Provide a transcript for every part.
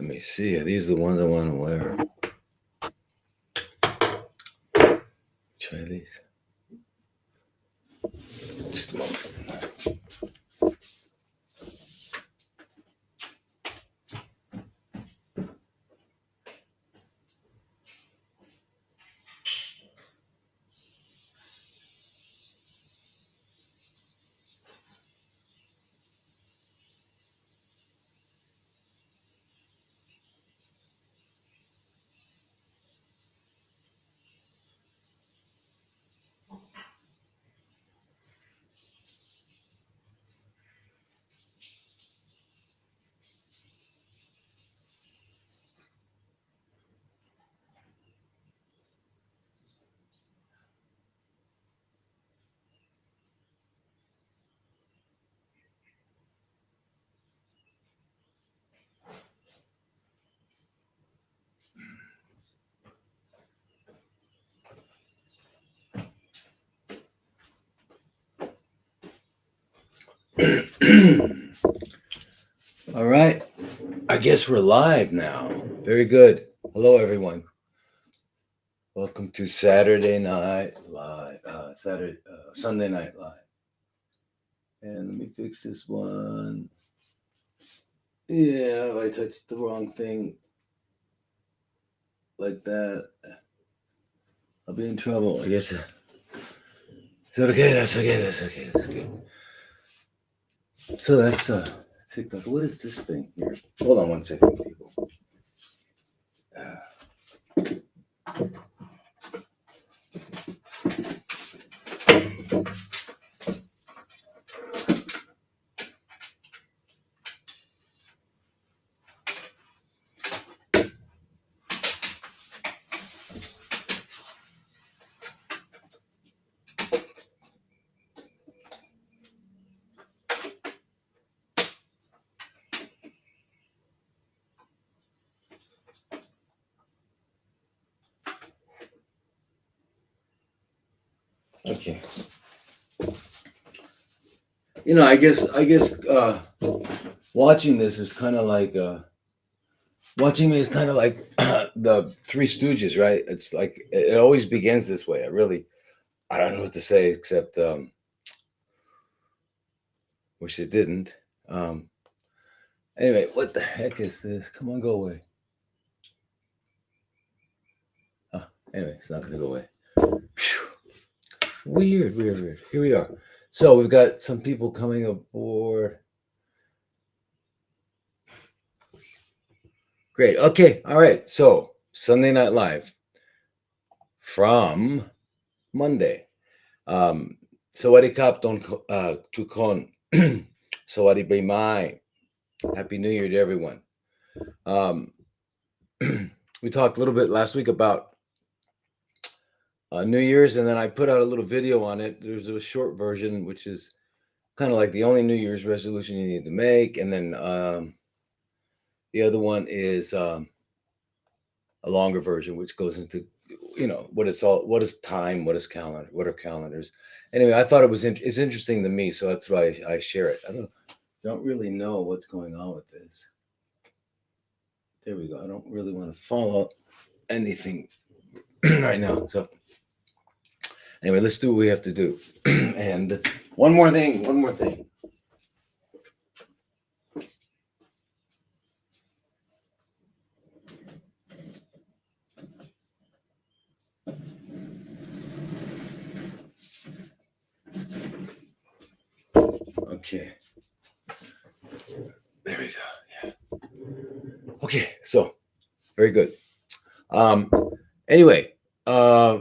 Let me see. Are these the ones I want to wear? Try these. Just a moment. All right. I guess we're live now. Very good. Hello, everyone. Welcome to Saturday Night Live. Sunday Night Live. And let me fix this one. Yeah, I touched the wrong thing like that, I'll be in trouble. I guess. Is that okay? That's okay. That's okay. That's okay. So that's TikTok. What is this thing here? Hold on 1 second, people. Okay. You know, I guess watching this is kind of like watching me is kind of like the Three Stooges, right? It's like it always begins this way. I don't know what to say except wish it didn't. Anyway, what the heck is this? Come on, go away. Anyway, it's not going to go away. Whew. Weird. Here we are. So we've got some people coming aboard. Great. Okay. All right. So Sunday Night Live from Monday. Sawadi Kap Don Tukon. Sawadi Be Mai. Happy New Year to everyone. We talked a little bit last week about New Year's, and then I put out a little video on it. There's a short version, which is kind of like the only New Year's resolution you need to make, and then the other one is a longer version, which goes into what is time, what is calendar, what are calendars. Anyway, I thought it's interesting to me, so that's why I share it. I don't really know what's going on with this. There we go. I don't really want to follow anything right now. So anyway, let's do what we have to do. And one more thing. Okay. There we go. Yeah. Okay, so very good. Anyway, I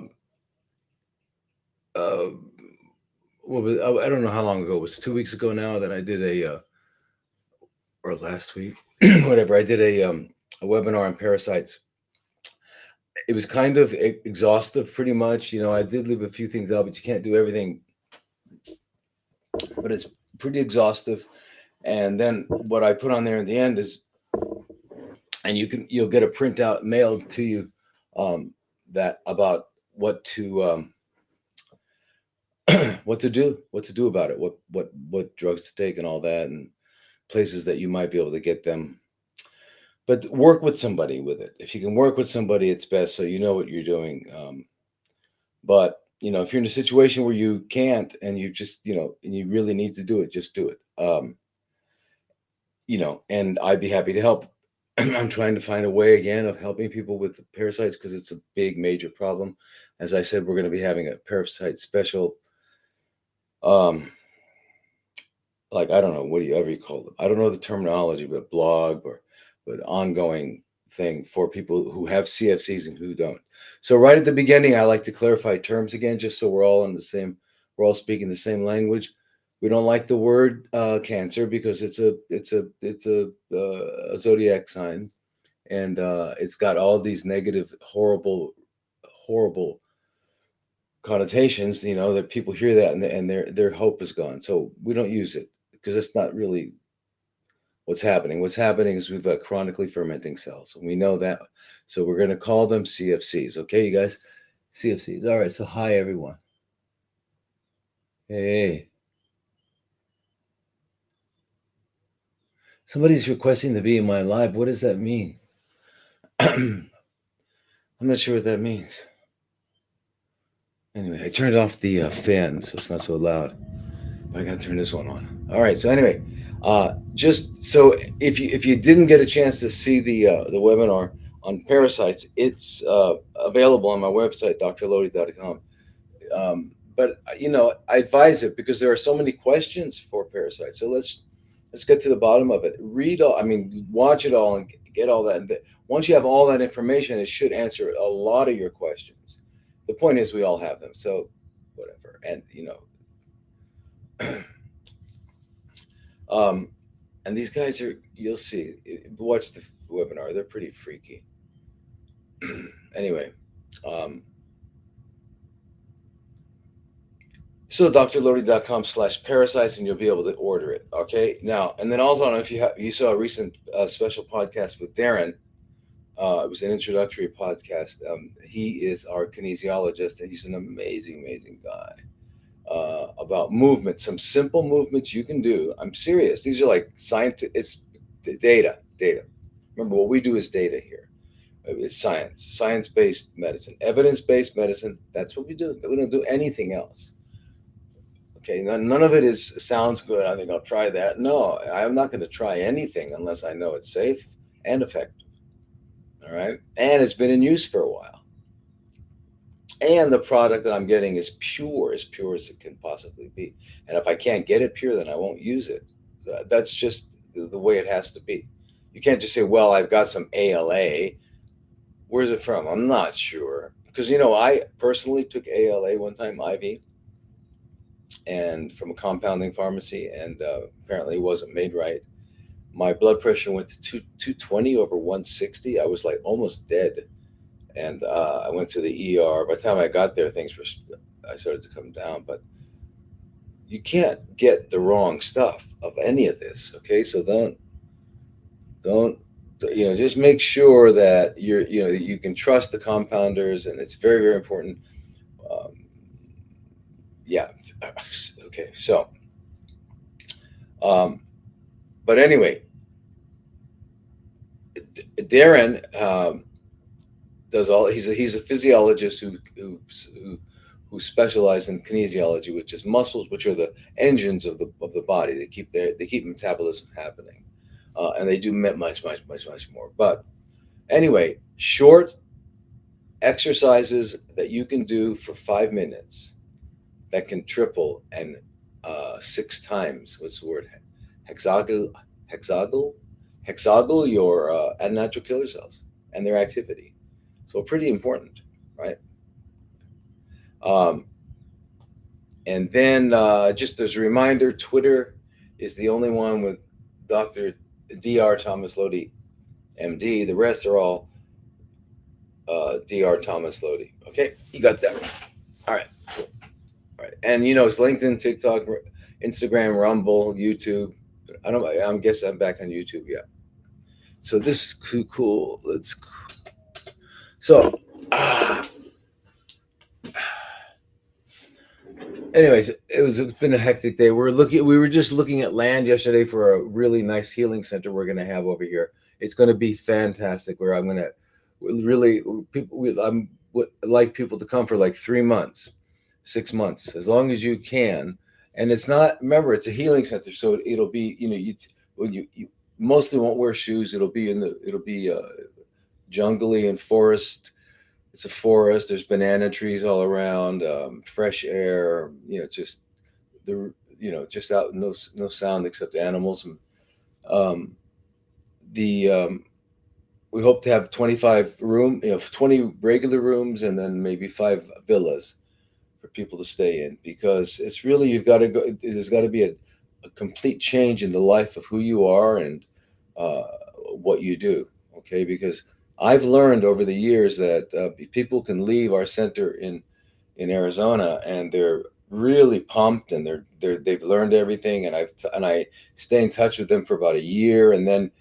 don't know how long ago. It was 2 weeks ago now that I did or last week, whatever. I did a webinar on parasites. It was kind of exhaustive, pretty much. I did leave a few things out, but you can't do everything. But it's pretty exhaustive. And then what I put on there at the end is, and you'll get a printout mailed to you that about what to do about it, what drugs to take and all that, and places that you might be able to get them. but work with somebody with it. If you can work with somebody, it's best, so you know what you're doing. But if you're in a situation where you can't, and you just and you really need to do it, just do it. And I'd be happy to help. I'm trying to find a way again of helping people with parasites because it's a big, major problem. As I said, we're going to be having a parasite special. Um, like, I don't know, what do you ever you call them? I don't know the terminology, but blog or but ongoing thing for people who have CFCs and who don't. So right at the beginning, I like to clarify terms again, just so we're all speaking the same language. We don't like the word cancer because it's a zodiac sign, and it's got all these negative, horrible connotations. That people hear that, and their hope is gone. So we don't use it because it's not really what's happening. What's happening is we've got chronically fermenting cells. We know that. So we're going to call them CFCs. Okay, you guys? CFCs. All right. So hi, everyone. Hey. Somebody's requesting to be in my live. What does that mean? I'm not sure what that means. Anyway, I turned off the fan so it's not so loud. But I got to turn this one on. All right. So anyway, just so if you didn't get a chance to see the webinar on parasites, it's available on my website, drlodi.com. But I advise it because there are so many questions for parasites. So let's get to the bottom of it. Read all. I mean, watch it all and get all that. And once you have all that information, it should answer a lot of your questions. The point is, we all have them. So whatever. And um, and these guys are. You'll see. Watch the webinar. They're pretty freaky. Anyway. Um, So drlodi.com/parasites, and you'll be able to order it. Okay. Now, and then also, I don't know if you saw a recent special podcast with Darren. It was an introductory podcast. He is our kinesiologist, and he's an amazing guy. About movement, some simple movements you can do. I'm serious. These are like science. It's data. Remember, what we do is data here. It's science-based medicine, evidence-based medicine. That's what we do. We don't do anything else. Okay, none of it sounds good. I think I'll try that. No, I'm not going to try anything unless I know it's safe and effective. All right, and it's been in use for a while, and the product that I'm getting is as pure as it can possibly be. And if I can't get it pure, then I won't use it. That's just the way it has to be. You can't just say, "Well, I've got some ALA." Where's it from? I'm not sure because I personally took ALA one time IV and from a compounding pharmacy, and apparently it wasn't made right. My blood pressure went to 220 over 160. I was like almost dead, and I went to the ER. By the time I got there, I started to come down. But you can't get the wrong stuff of any of this. Okay, so don't just make sure that you can trust the compounders, and it's very important. Um, yeah. Okay. So, um, but anyway, Darren does all. He's a physiologist who specializes in kinesiology, which is muscles, which are the engines of the body. They keep metabolism happening, and they do much more. But anyway, short exercises that you can do for 5 minutes that can triple and 6 times. What's the word? Hexagonal, hexagonal, hexagonal your unnatural killer cells and their activity. So pretty important, right? Um, and then just as a reminder, Twitter is the only one with Dr. Dr. Thomas Lodi, MD. The rest are all Dr. Thomas Lodi. Okay, you got that. All right, cool. All right, and it's LinkedIn, TikTok, Instagram, Rumble, YouTube. I'm guessing I'm back on YouTube. Yeah. So this is cool. So. Anyways, it's been a hectic day. We were just looking at land yesterday for a really nice healing center we're going to have over here It's going to be fantastic. Where I'm going to really people, I'm would like people to come for like 3 months, 6 months, as long as you can. And it's not, remember, it's a healing center, so it'll be, you when you mostly won't wear shoes. It'll be jungly and forest. It's a forest. There's banana trees all around, fresh air. Just the just out, no sound except animals. And um, the we hope to have 20 regular rooms, and then maybe 5 villas for people to stay in, because it's really, you've got to go. There's got to be a complete change in the life of who you are and uh, what you do. Okay, because I've learned over the years that people can leave our center in Arizona, and they're really pumped, and they've learned everything, and I stay in touch with them for about a year, and then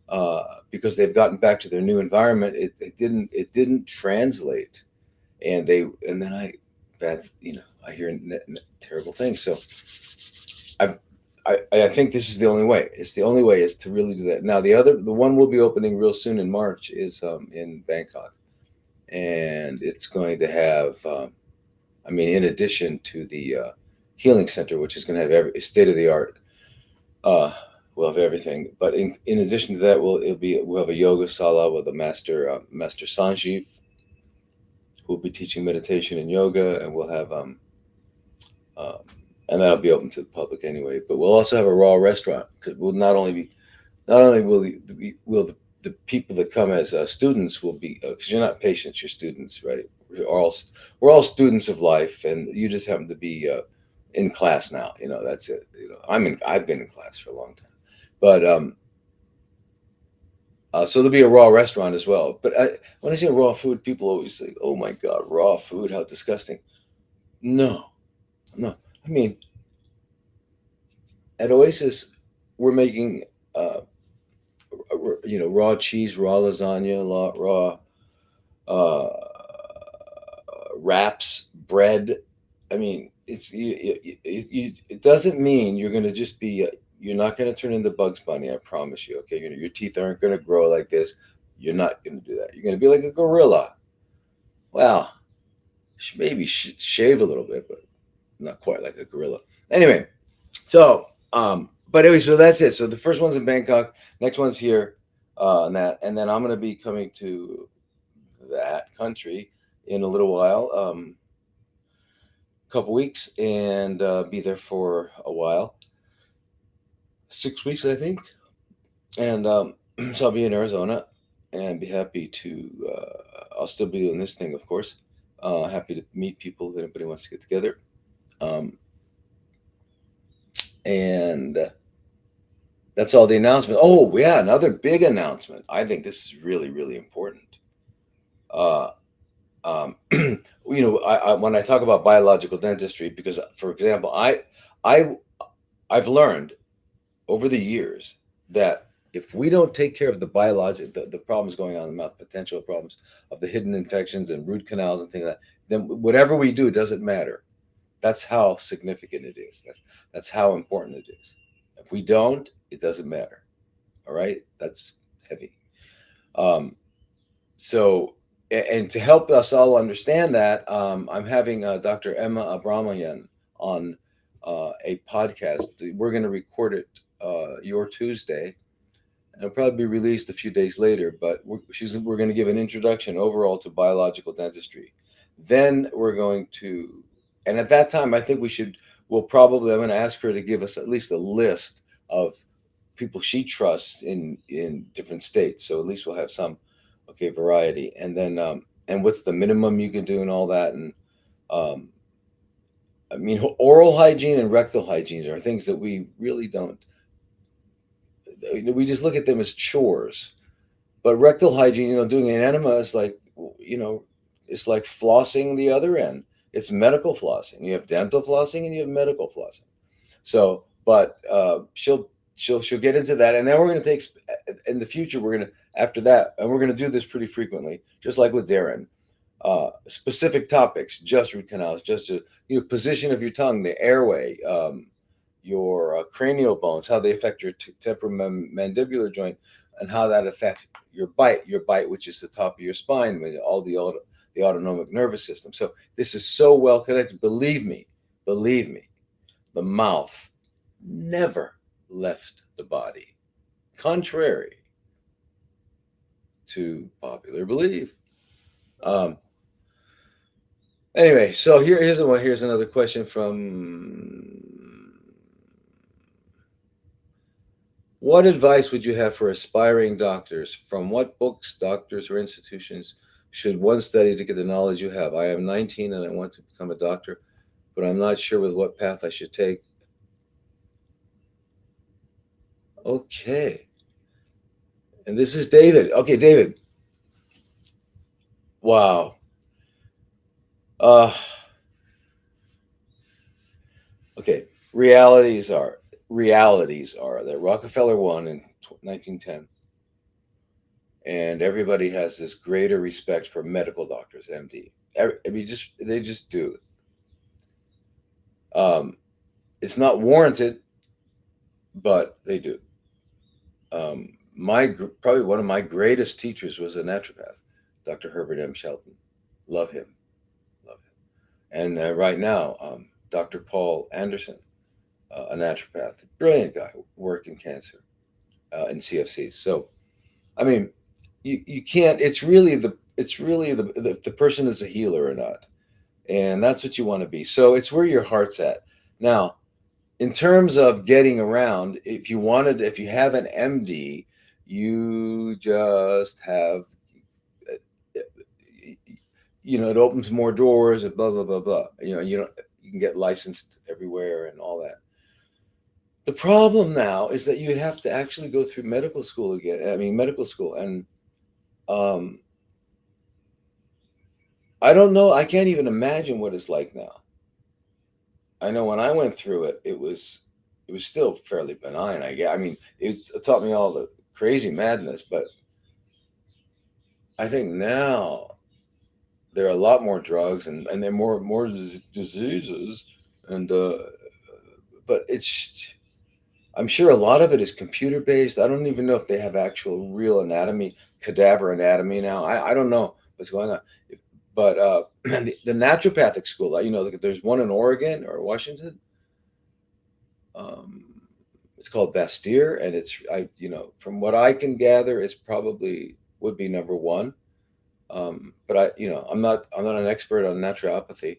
uh, because they've gotten back to their new environment, it didn't translate, and then bad I hear terrible things. So I've, I think this is the only way. It's the only way is to really do that. Now the one we'll be opening real soon in March is in Bangkok, and it's going to have I mean, in addition to the healing center, which is going to have every state of the art, uh, we'll have everything. But in addition to that, we'll have a yoga sala with a master Sanjeev, who will be teaching meditation and yoga, and we'll have um, and that'll be open to the public anyway. But we'll also have a raw restaurant, because we'll not only will the people that come as students will be, because you're not patients, you're students, right? We're all students of life, and you just happen to be in class now. That's it. I've been in class for a long time, but so there'll be a raw restaurant as well. But when I say raw food, people always say, "Oh my God, raw food! How disgusting!" No, no. I mean, at Oasis, we're making raw cheese, raw lasagna, raw uh, wraps, bread. I mean, it doesn't mean you're going to just be. You're not going to turn into Bugs Bunny. I promise you. Okay, your teeth aren't going to grow like this. You're not going to do that. You're going to be like a gorilla. Well, maybe shave a little bit, but not quite like a gorilla. Anyway, so but anyway, so that's it. So the first one's in Bangkok. Next one's here, and then I'm going to be coming to that country in a little while, couple weeks, and be there for a while, 6 weeks, I think. And so I'll be in Arizona, and be happy to. I'll still be doing this thing, of course. Happy to meet people if anybody wants to get together. Um, and That's all the announcement. Oh yeah, another big announcement. I think this is really, really important. Uh, when I talk about biological dentistry, because for example, I I've learned over the years that if we don't take care of the problems going on in the mouth, potential problems of the hidden infections and root canals and things like that, then whatever we do doesn't matter. That's how significant it is. That's how important it is. If we don't, it doesn't matter. All right, that's heavy. Um, so, and to help us all understand that, I'm having Dr. Emma Abramayan on a podcast. We're going to record it your Tuesday, and it'll probably be released a few days later. But we're going to give an introduction overall to biological dentistry. Then we're going to, and at that time, I think I'm going to ask her to give us at least a list of people she trusts in different states. So at least we'll have some, okay, variety. And then and what's the minimum you can do and all that. And um, I mean, oral hygiene and rectal hygiene are things that we really don't. We just look at them as chores. But rectal hygiene, doing an enema is like, you know, it's like flossing the other end. It's medical flossing. You have dental flossing and you have medical flossing. So, but she'll get into that, and then we're going to take in the future. We're going to after that, and we're going to do this pretty frequently, just like with Darren. Specific topics, just root canals, just position of your tongue, the airway, your cranial bones, how they affect your temporomandibular joint, and how that affects your bite, which is the top of your spine, with all the autonomic nervous system. So this is so well connected. Believe me, the mouth never left the body, contrary to popular belief. Um, anyway, so here's the one. Here's another question from. What advice would you have for aspiring doctors? From what books, doctors, or institutions should one study to get the knowledge you have? I am 19 and I want to become a doctor, but I'm not sure with what path I should take. Okay. And this is David. Okay, David. Wow. Uh, okay. Realities are that Rockefeller won in 1910, and everybody has this greater respect for medical doctors, MD. I mean, just they just do. Um, it's not warranted, but they do. Probably one of my greatest teachers was a naturopath, Dr. Herbert M. Shelton. Love him, love him. And right now, Dr. Paul Anderson, a naturopath, brilliant guy, worked in cancer in CFCs. So, I mean, you can't. It's really the person is a healer or not, and that's what you want to be. So it's where your heart's at. Now, in terms of getting around, if you have an MD, you just have, uh, it opens more doors and blah blah blah blah. You can get licensed everywhere and all that. The problem now is that you have to actually go through medical school again. I mean, medical school, and um, I don't know. I can't even imagine what it's like now. I know when I went through it, it was still fairly benign. I mean, it taught me all the crazy madness, but I think now there are a lot more drugs and there are more diseases, and but I'm sure a lot of it is computer based. I don't even know if they have actual real anatomy, cadaver anatomy now. I don't know what's going on, but the naturopathic school, there's one in Oregon or Washington. Um, it's called Bastyr, and from what I can gather, it's probably would be number one. But I'm not an expert on naturopathy.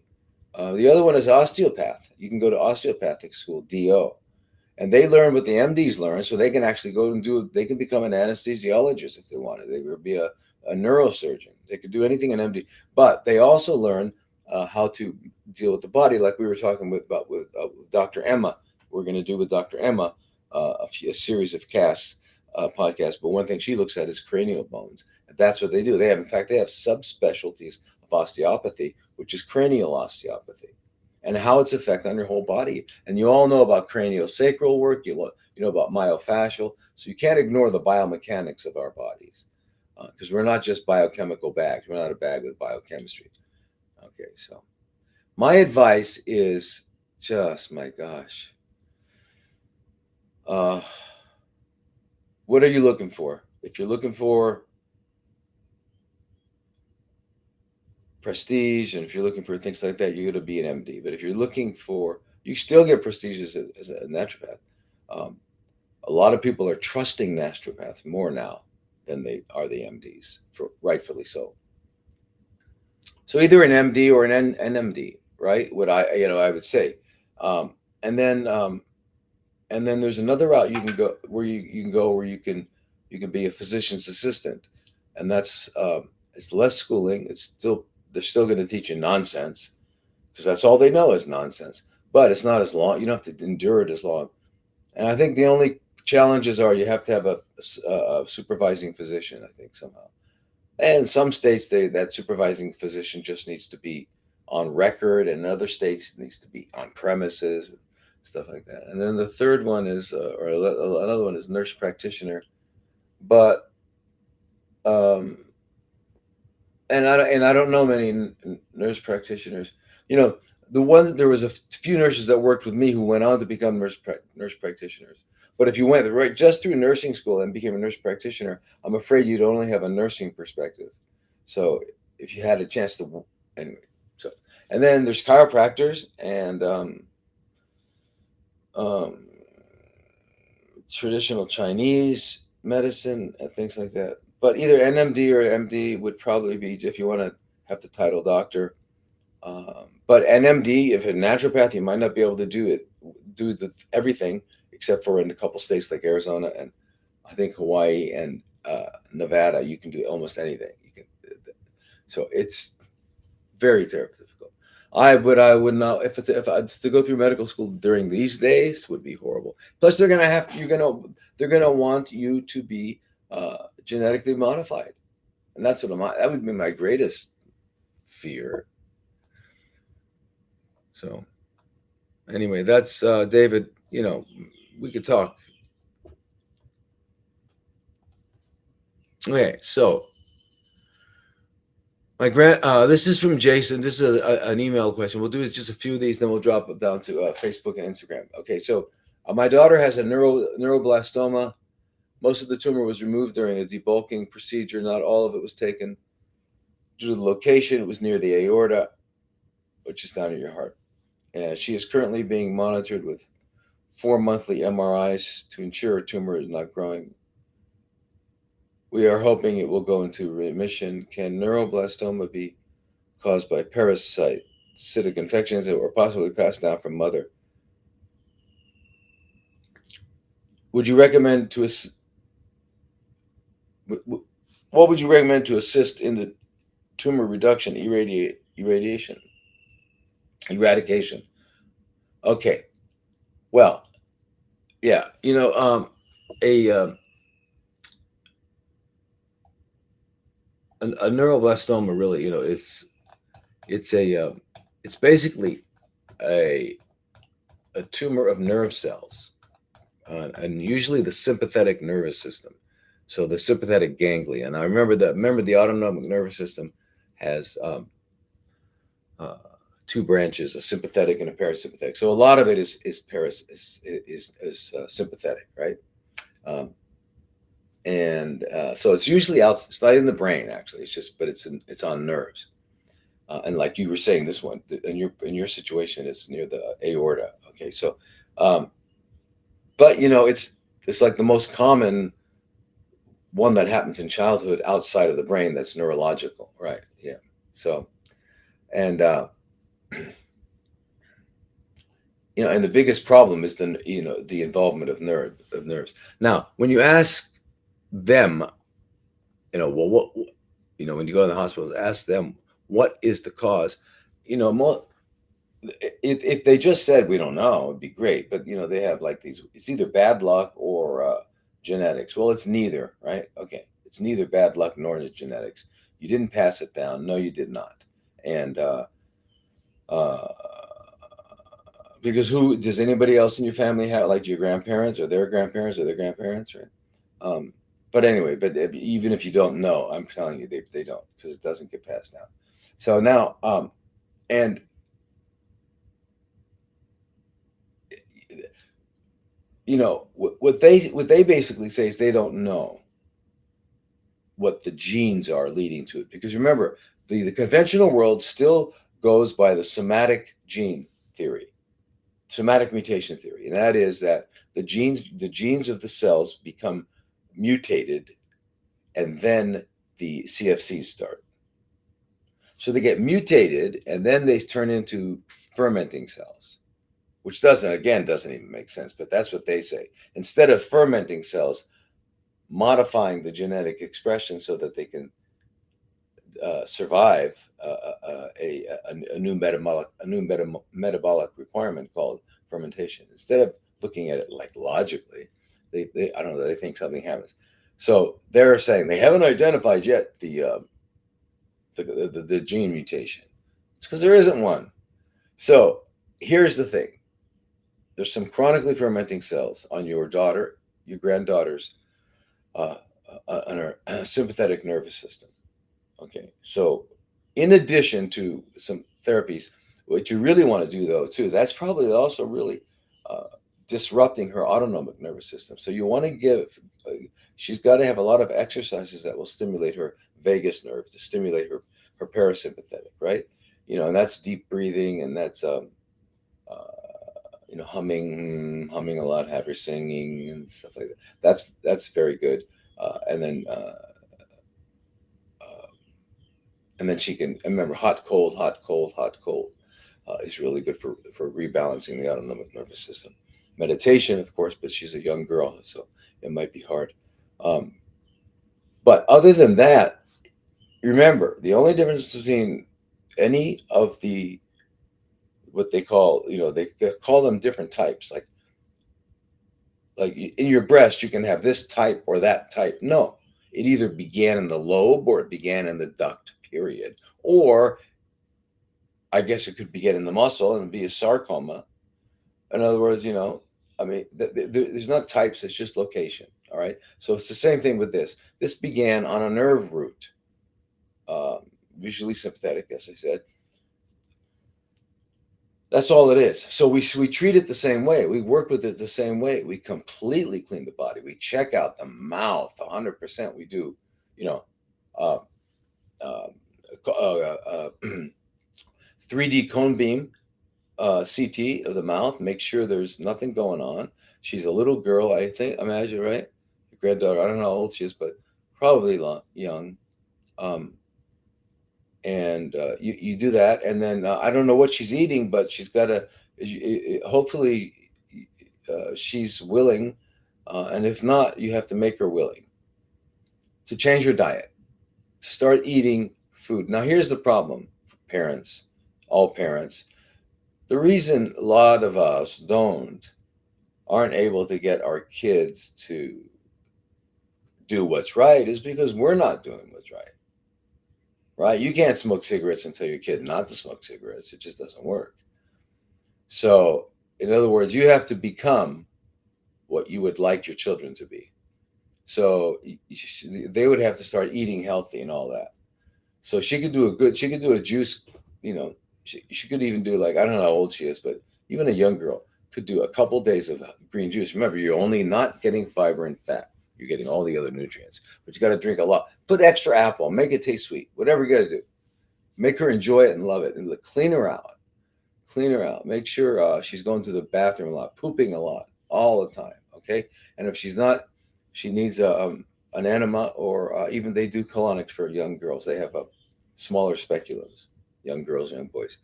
The other one is osteopath. You can go to osteopathic school, DO, and they learn what the MDs learn, so they can actually go and they can become an anesthesiologist if they wanted. They could be a neurosurgeon. They could do anything in MD, but they also learn how to deal with the body, like we were talking with Dr. Emma. We're going to do with Dr. Emma a series of casts podcasts, but one thing she looks at is cranial bones. And that's what they do. In fact, they have subspecialties of osteopathy, which is cranial osteopathy, and how its effect on your whole body. And you all know about craniosacral work. You know about myofascial. So you can't ignore the biomechanics of our bodies, because we're not just biochemical bags. We're not a bag with biochemistry. Okay, so my advice is just, my gosh, uh, what are you looking for? If you're looking for prestige, and if you're looking for things like that, you're going to be an MD. But if you're looking for, you still get prestige as a naturopath. Um, a lot of people are trusting naturopaths more now than they are the MDs, rightfully so. So either an MD or an NMD, right? I would say, um, and then there's another route you can go where you can be a physician's assistant, and that's it's less schooling. They're still going to teach you nonsense, because that's all they know is nonsense. But it's not as long. You don't have to endure it as long. And I think the only challenges are you have to have a supervising physician. I think somehow. And in some states, that supervising physician just needs to be on record, and in other states it needs to be on premises, stuff like that. And then the third one is, or another one is nurse practitioner. But um, and I don't know many nurse practitioners. You know, there was a few nurses that worked with me who went on to become nurse practitioners, But if you went right just through nursing school and became a nurse practitioner, I'm afraid you'd only have a nursing perspective. So if you had a chance to, anyway. So and then there's chiropractors and um, traditional Chinese medicine and things like that. But either NMD or MD would probably be if you want to have the title doctor. But NMD, if a naturopath, you might not be able to do the everything except for in a couple states like Arizona and I think Hawaii and Nevada. You can do almost anything. You can, so it's very difficult. I would not if I to go through medical school during these days would be horrible. Plus, they're gonna want you to be genetically modified, and that's what that would be my greatest fear. So anyway, that's David. We could talk. Okay, so this is from Jason. This is an email question. We'll do just a few of these, then we'll drop it down to Facebook and Instagram. Okay, so my daughter has a neuroblastoma. Most of the tumor was removed during a debulking procedure. Not all of it was taken. Due to the location, it was near the aorta, which is down at your heart. And she is currently being monitored with 4 monthly MRIs to ensure her tumor is not growing. We are hoping it will go into remission. Can neuroblastoma be caused by parasitic infections or possibly passed down from mother? Would you recommend to what would you recommend to assist in the tumor reduction, eradication? Okay, well, yeah, a a neuroblastoma really, it's it's basically a a tumor of nerve cells, and usually the sympathetic nervous system. So the sympathetic ganglia. And I remember the autonomic nervous system has uh, two branches, a sympathetic and a parasympathetic. So a lot of it is sympathetic, right? Um, and so it's usually out. It's not in the brain actually. It's just, but it's on nerves. And like you were saying, this one in your situation is near the aorta. Okay, so um, but it's like the most common one that happens in childhood outside of the brain that's neurological, right? Yeah. So and and the biggest problem is the involvement of nerves. Now, when you ask them, well, when you go to the hospital, ask them what is the cause. More, if they just said we don't know, it'd be great. But they have like these. It's either bad luck or genetics. Well, it's neither, right? Okay, it's neither bad luck nor the genetics. You didn't pass it down. No, you did not. And uh, because who does anybody else in your family have like your grandparents or their grandparents or their grandparents, right? Um, but anyway, but even if you don't know, I'm telling you, they don't because it doesn't get passed down. So now, and what they basically say is they don't know what the genes are leading to it because remember the conventional world still goes by the somatic mutation theory, and that is that the genes of the cells become mutated and then the CFCs start. So they get mutated and then they turn into fermenting cells, which doesn't even make sense, but that's what they say. Instead of fermenting cells, modifying the genetic expression so that they can survive a new metabolic requirement called fermentation. Instead of looking at it like logically, they I don't know, they think something happens. So they're saying they haven't identified yet the gene mutation. It's because there isn't one. So here's the thing: there's some chronically fermenting cells on your granddaughter's, uh, on her sympathetic nervous system. Okay, so in addition to some therapies, what you really want to do though too, that's probably also really disrupting her autonomic nervous system. So you want to give, she's got to have a lot of exercises that will stimulate her vagus nerve, to stimulate her parasympathetic, right? And that's deep breathing, and that's humming a lot, have her singing and stuff like that. That's very good. And then uh, and then she can remember hot, cold, hot, cold, hot, cold is really good for rebalancing the autonomic nervous system. Meditation, of course, but she's a young girl, so it might be hard. Um, but other than that, remember the only difference between any of the what they call, they call them different types, like in your breast you can have this type or that type. No, it either began in the lobe or it began in the duct, period. Or I guess it could begin in the muscle and be a sarcoma. In other words, I mean, there's not types, it's just location. All right. So it's the same thing with this. This began on a nerve root, um, usually sympathetic, as I said. That's all it is. So we treat it the same way. We work with it the same way. We completely clean the body. We check out the mouth 100%. We do, you know, uh, uh, uh, uh, 3D cone beam CT of the mouth. Make sure there's nothing going on. She's a little girl, I think. Imagine, right? Granddaughter. I don't know how old she is, but probably young. Um, and you do that, and then I don't know what she's eating, but she's got to, hopefully she's willing, and if not, you have to make her willing to change her diet, to start eating food. Now here's the problem for parents, all parents. The reason a lot of us aren't able to get our kids to do what's right is because we're not doing what's right. Right? You can't smoke cigarettes and tell your kid not to smoke cigarettes. It just doesn't work. So, in other words, you have to become what you would like your children to be. So, they would have to start eating healthy and all that. So, she could do a juice, she could even do, like, I don't know how old she is, but even a young girl could do a couple days of green juice. Remember, you're only not getting fiber and fat. You're getting all the other nutrients, but you got to drink a lot. Put extra apple, make it taste sweet, whatever you got to do. Make her enjoy it and love it, and clean her out. Clean her out. Make sure she's going to the bathroom a lot, pooping a lot, all the time. Okay, and if she's not, she needs an enema, or even they do colonics for young girls. They have smaller speculums, young girls, young boys.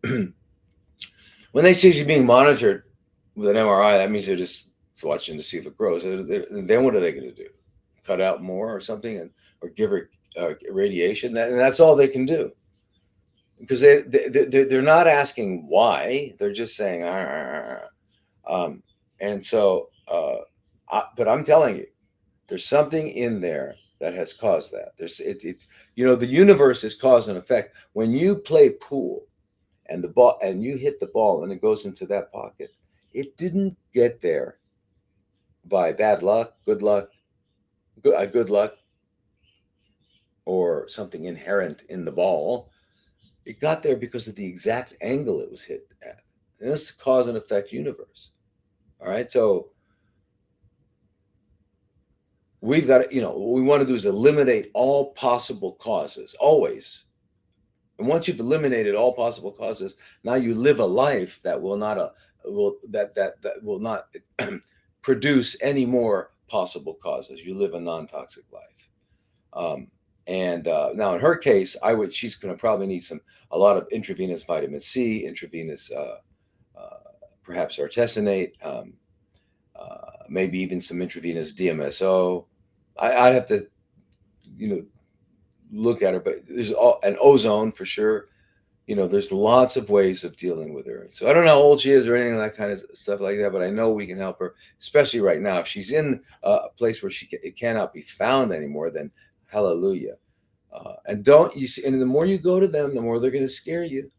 When they see she's being monitored with an MRI, that means they're just watching to see if it grows. Then what are they going to do? Cut out more or something, or give her radiation? And that's all they can do, because they're not asking why. They're just saying, um, and so, but I'm telling you, there's something in there that has caused that. The universe is cause and effect. When you play pool and the ball, and you hit the ball and it goes into that pocket, it didn't get there by bad luck, good luck, or something inherent in the ball. It got there because of the exact angle it was hit at. And this is cause and effect universe. All right. So we've got to, what we want to do is eliminate all possible causes, always. And once you've eliminated all possible causes, now you live a life that will not will not produce any more possible causes. You live a non-toxic life. And now in her case, she's going to probably need a lot of intravenous vitamin C, intravenous perhaps artesunate, maybe even some intravenous DMSO. I'd have to, look at her, but there's an ozone for sure. There's lots of ways of dealing with her. So I don't know how old she is or anything like that kind of stuff like that, but I know we can help her, especially right now. If she's in a place where it cannot be found anymore, then hallelujah. And don't you see? And the more you go to them, the more they're going to scare you.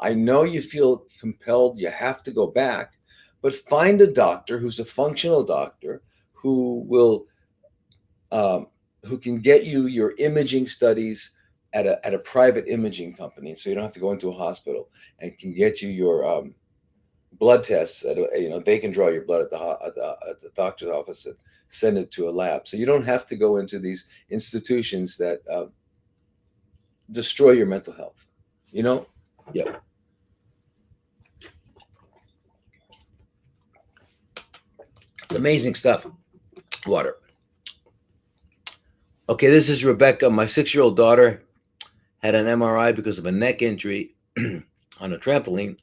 I know you feel compelled; you have to go back, but find a doctor who's a functional doctor who will, um, who can get you your imaging studies at a private imaging company, so you don't have to go into a hospital, and can get you your blood tests. They can draw your blood at the doctor's office and send it to a lab. So you don't have to go into these institutions that destroy your mental health. You know? Yeah. It's amazing stuff. Water. Okay, this is Rebecca. My 6-year-old daughter had an MRI because of a neck injury on a trampoline.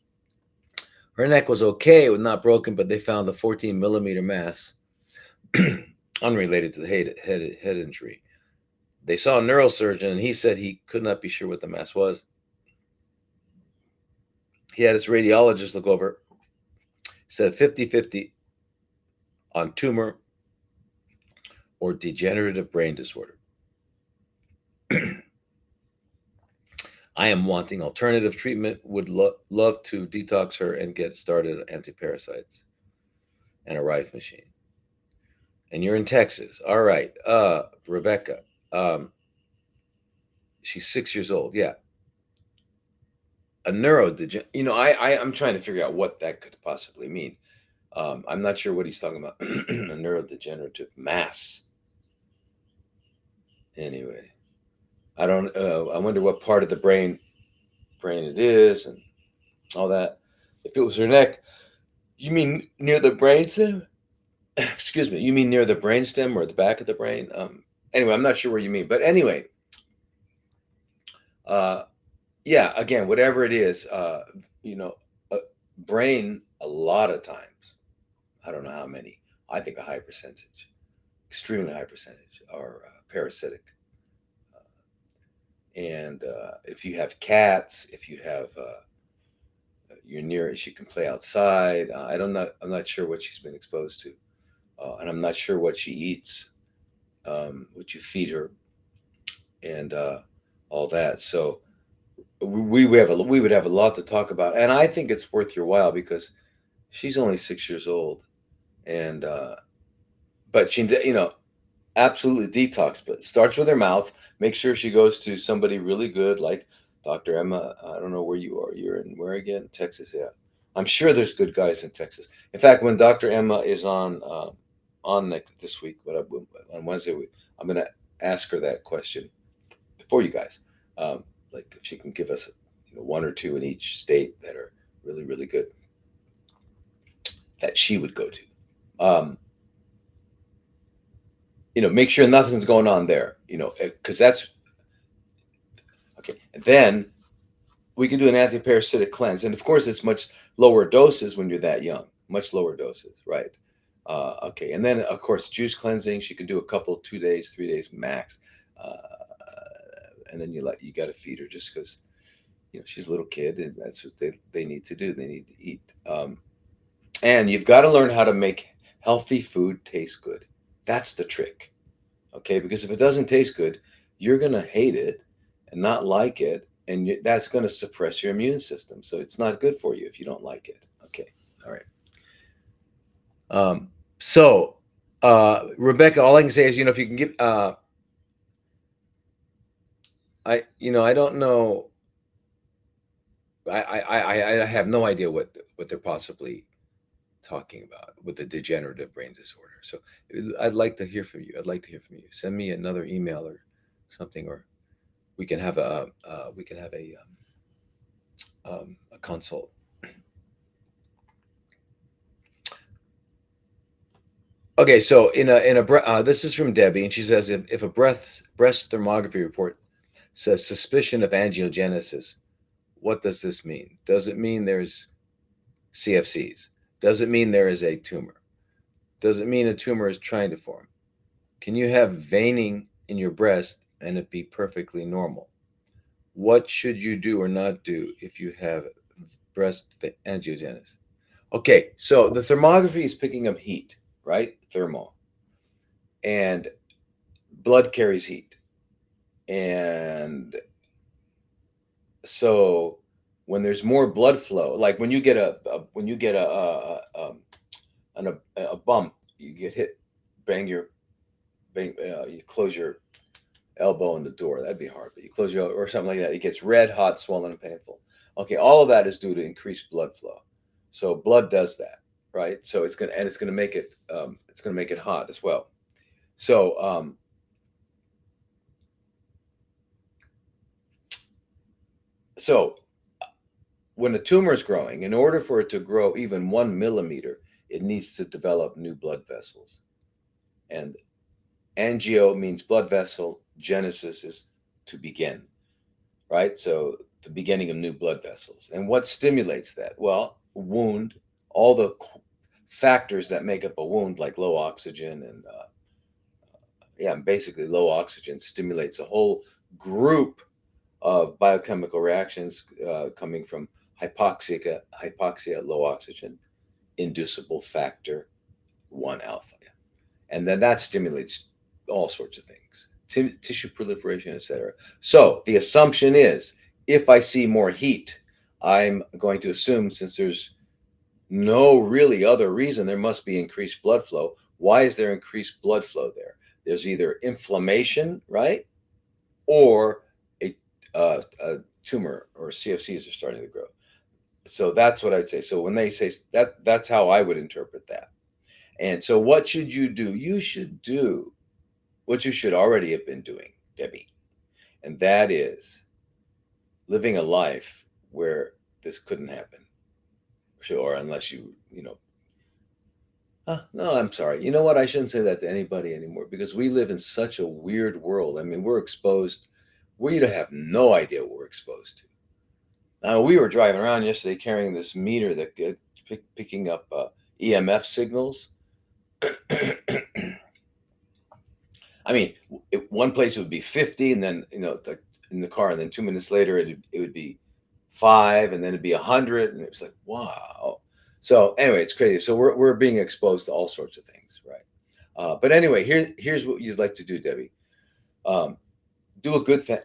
Her neck was okay, it was not broken, but they found a 14 millimeter mass unrelated to the head injury. They saw a neurosurgeon, and he said he could not be sure what the mass was. He had his radiologist look over, said 50-50 on tumor or degenerative brain disorder. I am wanting alternative treatment, would love to detox her and get started on antiparasites and a Rife machine. And you're in Texas. All right. Rebecca. She's 6 years old. Yeah. A I'm trying to figure out what that could possibly mean. I'm not sure what he's talking about. A neurodegenerative mass. Anyway, I don't. I wonder what part of the brain it is and all that. If it was her neck, you mean near the brainstem? Excuse me. You mean near the brainstem or the back of the brain? Anyway, I'm not sure what you mean, but anyway, uh, yeah. Again, whatever it is, you know, brain. A lot of times, I don't know how many. I think a high percentage, extremely high percentage, are parasitic. And if you have cats, if you have you're near it, she can play outside. I don't know. I'm not sure what she's been exposed to, and I'm not sure what she eats, what you feed her, and all that. So we would have a lot to talk about, and I think it's worth your while because she's only 6 years old, and but she, absolutely detox, but it starts with her mouth. Make sure she goes to somebody really good, like Dr. Emma. I don't know where you are. You're in where again? Texas, yeah. I'm sure there's good guys in Texas. In fact, when Dr. Emma is on this week, but on Wednesday, I'm going to ask her that question for you guys. Like if she can give us one or two in each state that are really really good that she would go to. Make sure nothing's going on there, because that's okay. And then we can do an antiparasitic cleanse. And of course, it's much lower doses when you're that young, much lower doses, right? Okay. And then, of course, juice cleansing, she can do a couple, 2 days, 3 days max. Uh, and then you got to feed her just because, she's a little kid and that's what they need to do. They need to eat. And you've got to learn how to make healthy food taste good. That's the trick. Okay, because if it doesn't taste good, you're going to hate it and not like it, and that's going to suppress your immune system. So it's not good for you if you don't like it. Okay, all right. So, Rebecca, all I can say is, if you can get, I don't know. I have no idea what they're possibly talking about with the degenerative brain disorder. So I'd like to hear from you. I'd like to hear from you. Send me another email or something, or we can have a consult. Okay, so this is from Debbie, and she says if a breast thermography report says suspicion of angiogenesis, what does this mean? Does it mean there's CFCs? Does it mean there is a tumor? Does it mean a tumor is trying to form? Can you have veining in your breast and it be perfectly normal? What should you do or not do if you have breast angiogenesis? Okay, so the thermography is picking up heat, right? Thermal. And blood carries heat. And so when there's more blood flow, like when you get a bump, you get hit, you close your elbow in the door. That'd be hard, but you close your or something like that. It gets red hot, swollen, and painful. Okay, all of that is due to increased blood flow. So blood does that, right? So it's gonna make it it's gonna make it hot as well. So so when a tumor is growing, in order for it to grow even 1 millimeter, it needs to develop new blood vessels. And angio means blood vessel, genesis is to begin, right? So the beginning of new blood vessels. And what stimulates that? Well, wound, all the factors that make up a wound, like low oxygen and yeah, basically low oxygen stimulates a whole group of biochemical reactions coming from hypoxia, low oxygen, inducible factor 1 alpha. And then that stimulates all sorts of things, tissue proliferation, etc. So the assumption is if I see more heat, I'm going to assume since there's no really other reason, there must be increased blood flow. Why is there increased blood flow there? There's either inflammation, right? Or a tumor or CFCs are starting to grow. So that's what I'd say. So when they say that, that's how I would interpret that. And so what should you do? You should do what you should already have been doing, Debbie. And that is living a life where this couldn't happen. Sure, unless you no, I'm sorry. You know what? I shouldn't say that to anybody anymore because we live in such a weird world. I mean, we're exposed. We have no idea what we're exposed to. Now, we were driving around yesterday carrying this meter that picking up EMF signals. I mean, one place it would be 50, and then in the car, and then 2 minutes later it would be 5, and then it'd be 100, and it was like wow. So anyway, it's crazy. So we're being exposed to all sorts of things, right? But anyway, here's what you'd like to do, Debbie. Um, do a good thing.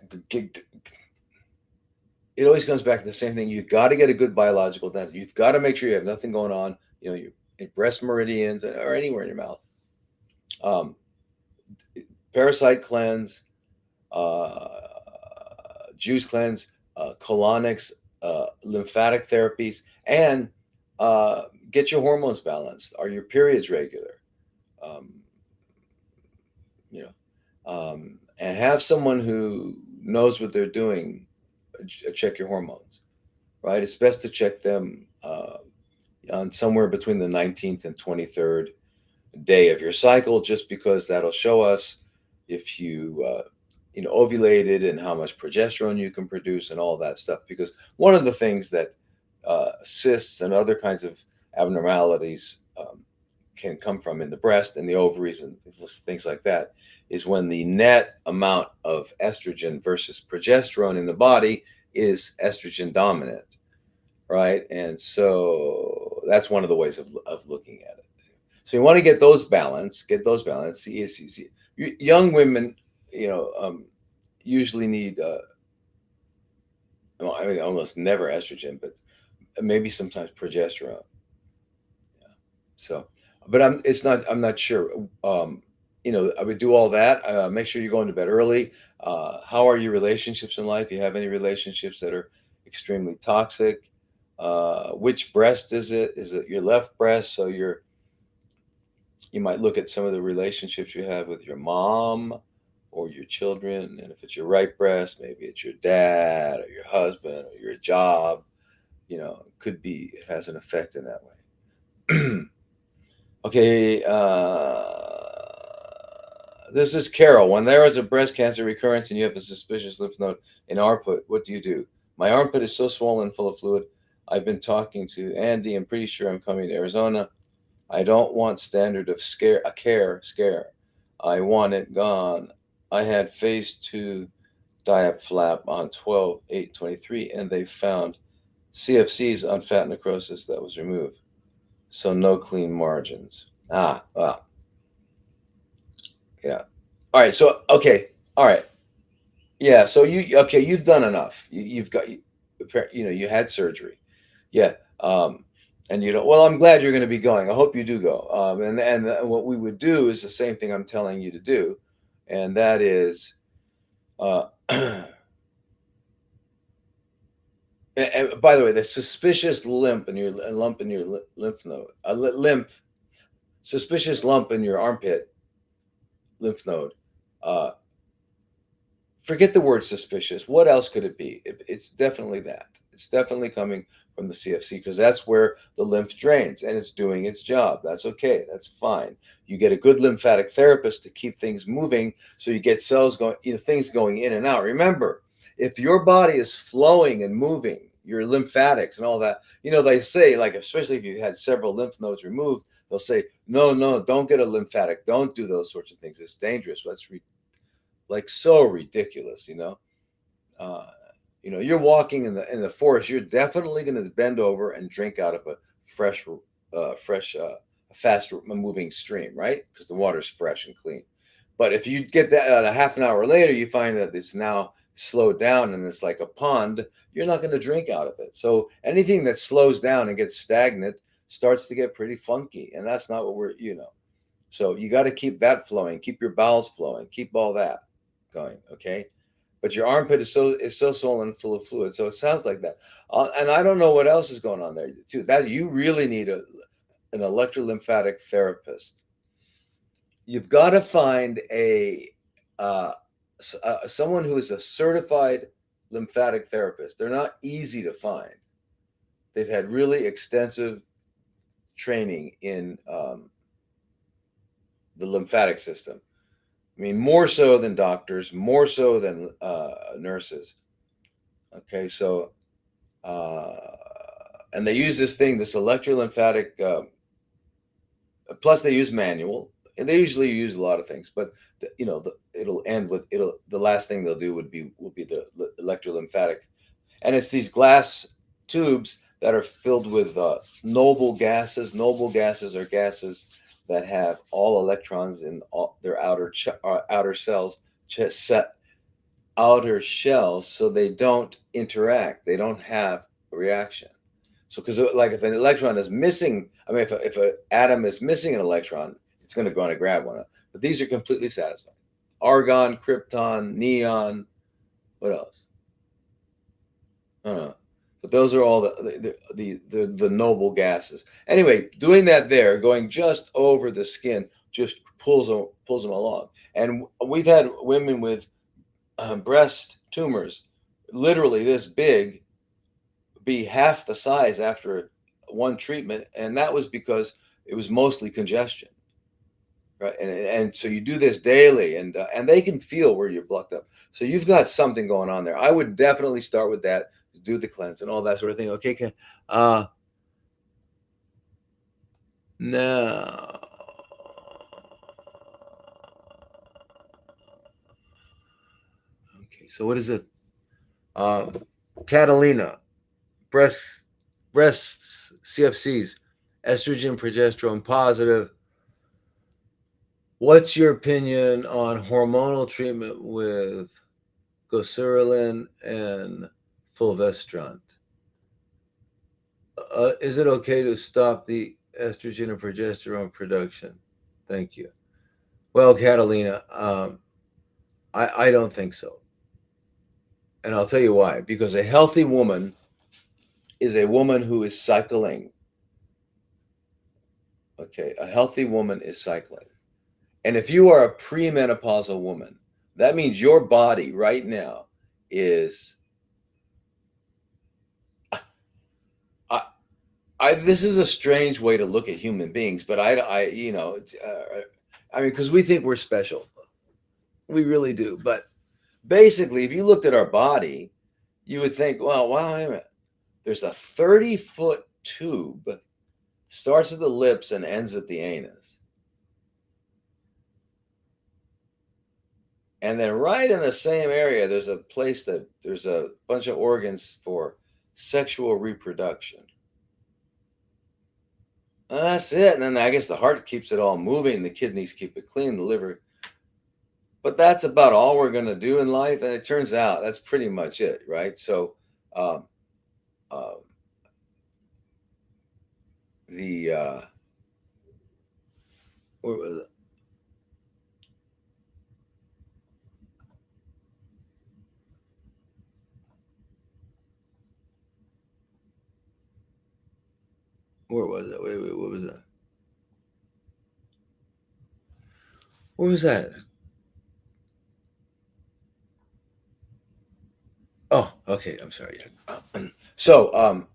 It always comes back to the same thing. You've got to get a good biological test. You've got to make sure you have nothing going on. Your breast meridians or anywhere in your mouth. Um, Parasite cleanse, uh, juice cleanse, colonics, lymphatic therapies, and get your hormones balanced. Are your periods regular? Um, you and have someone who knows what they're doing check your hormones. Right? It's best to check them on somewhere between the 19th and 23rd day of your cycle, just because that'll show us if you ovulated and how much progesterone you can produce and all that stuff. Because one of the things that cysts and other kinds of abnormalities can come from in the breast and the ovaries and things like that is when the net amount of estrogen versus progesterone in the body is estrogen dominant, right? And so that's one of the ways of looking at it. So you want to get those balance. Young women, usually need, well, I mean, almost never estrogen, but maybe sometimes progesterone. Yeah. So, but I'm not sure. I would do all that. Make sure you're going to bed early. How are your relationships in life? You have any relationships that are extremely toxic? Which breast is it? Is it your left breast? So you might look at some of the relationships you have with your mom or your children. And if it's your right breast, maybe it's your dad or your husband or your job. It could be, it has an effect in that way. Okay. This is Carol. When there is a breast cancer recurrence and you have a suspicious lymph node in armpit, what do you do? My armpit is so swollen, full of fluid. I've been talking to Andy. I'm pretty sure I'm coming to Arizona. I don't want standard of scare. I want it gone. I had phase 2 diap flap on 12/8/23, and they found CFCs on fat necrosis that was removed. So no clean margins. Wow. Yeah. All right. So, okay. All right. Yeah. So you've done enough. You've got, you had surgery. Yeah. And well, I'm glad you're going to be going. I hope you do go. And what we would do is the same thing I'm telling you to do. And that is, uh, And by the way, the suspicious lump in your lymph node, lymph suspicious lump in your armpit lymph node. Uh, Forget the word suspicious. What else could it be? It's definitely that. It's definitely coming from the CFC because that's where the lymph drains and it's doing its job. That's okay. That's fine. You get a good lymphatic therapist to keep things moving so you get cells going, things going in and out. Remember, if your body is flowing and moving, your lymphatics and all that, they say, like, especially if you had several lymph nodes removed, they'll say, no, no, don't get a lymphatic. Don't do those sorts of things. It's dangerous. That's like so ridiculous. Uh, you're walking in the forest. You're definitely going to bend over and drink out of a fresh, fast moving stream, right? Because the water's fresh and clean. But if you get that a half an hour later, you find that it's now slowed down and it's like a pond. You're not going to drink out of it. So anything that slows down and gets stagnant starts to get pretty funky, and that's not what we're. So you got to keep that flowing, keep your bowels flowing, keep all that going. Okay, but your armpit is so swollen, full of fluid. So it sounds like that. And I don't know what else is going on there too. That you really need an electrolymphatic therapist. You've got to find uh, someone who is a certified lymphatic therapist. They're not easy to find. They've had really extensive training in the lymphatic system. I mean, more so than doctors, more so than nurses. Okay, so uh, and they use this electrolymphatic. Plus, they use manual, and they usually use a lot of things. But it'll end with it'll. The last thing they'll do will be the electrolymphatic, and it's these glass tubes that are filled with noble gases. Noble gases are gases that have all electrons in all their outer cells, set outer shells, so they don't interact. They don't have a reaction. So, because like if an electron is missing, I mean, if an atom is missing an electron, it's going to go on and grab one. But these are completely satisfied. Argon, krypton, neon. What else? I don't know. But those are all the noble gases. Anyway, doing that there, going just over the skin, just pulls them along. And we've had women with breast tumors, literally this big, be half the size after one treatment, and that was because it was mostly congestion, right? And so you do this daily, and they can feel where you're blocked up. So you've got something going on there. I would definitely start with that, do the cleanse and all that sort of thing. Okay, now. Okay, so what is it? Uh, Catalina, breast breast CFCs, estrogen, progesterone positive. What's your opinion on hormonal treatment with goserelin and fulvestrant? Is it okay to stop the estrogen and progesterone production? Thank you. Well, Catalina, I don't think so. And I'll tell you why. Because a healthy woman is a woman who is cycling. Okay, a healthy woman is cycling. And if you are a premenopausal woman, that means your body right now is. I, this is a strange way to look at human beings, but I mean, because we think we're special, we really do. But basically, if you looked at our body, you would think, well, wow, wait a minute. There's a 30-foot tube, starts at the lips and ends at the anus. And then right in the same area, there's a place that there's a bunch of organs for sexual reproduction. And that's it. And then I guess the heart keeps it all moving, the kidneys keep it clean, the liver. But that's about all we're going to do in life. And it turns out that's pretty much it, right? So, um, uh, the where was it? Where was that? Wait, what was that? What was that? Oh, okay. I'm sorry. So,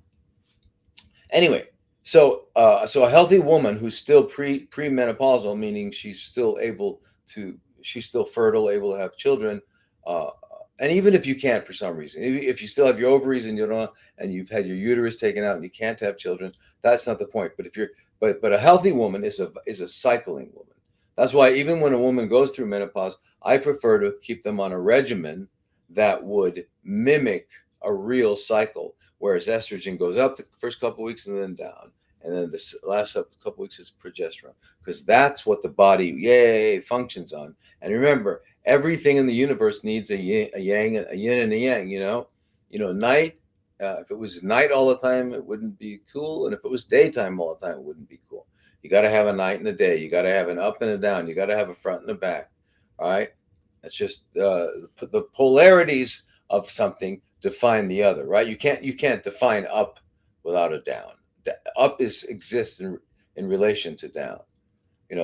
anyway, so a healthy woman who's still premenopausal, meaning she's still fertile, able to have children, uh, and even if you can't for some reason, if you still have your ovaries and you don't, and you've had your uterus taken out and you can't have children, that's not the point. But if you're, but a healthy woman is a cycling woman. That's why even when a woman goes through menopause, I prefer to keep them on a regimen that would mimic a real cycle, whereas estrogen goes up the first couple of weeks and then down, and then the last couple of weeks is progesterone, because that's what the body functions on. And remember, everything in the universe needs a yang, a yin and a yang. Night. If it was night all the time, it wouldn't be cool, and if it was daytime all the time, it wouldn't be cool. You got to have a night and a day. You got to have an up and a down. You got to have a front and a back. All right. It's just the polarities of something define the other, right? You can't define up without a down. Up exists in relation to down.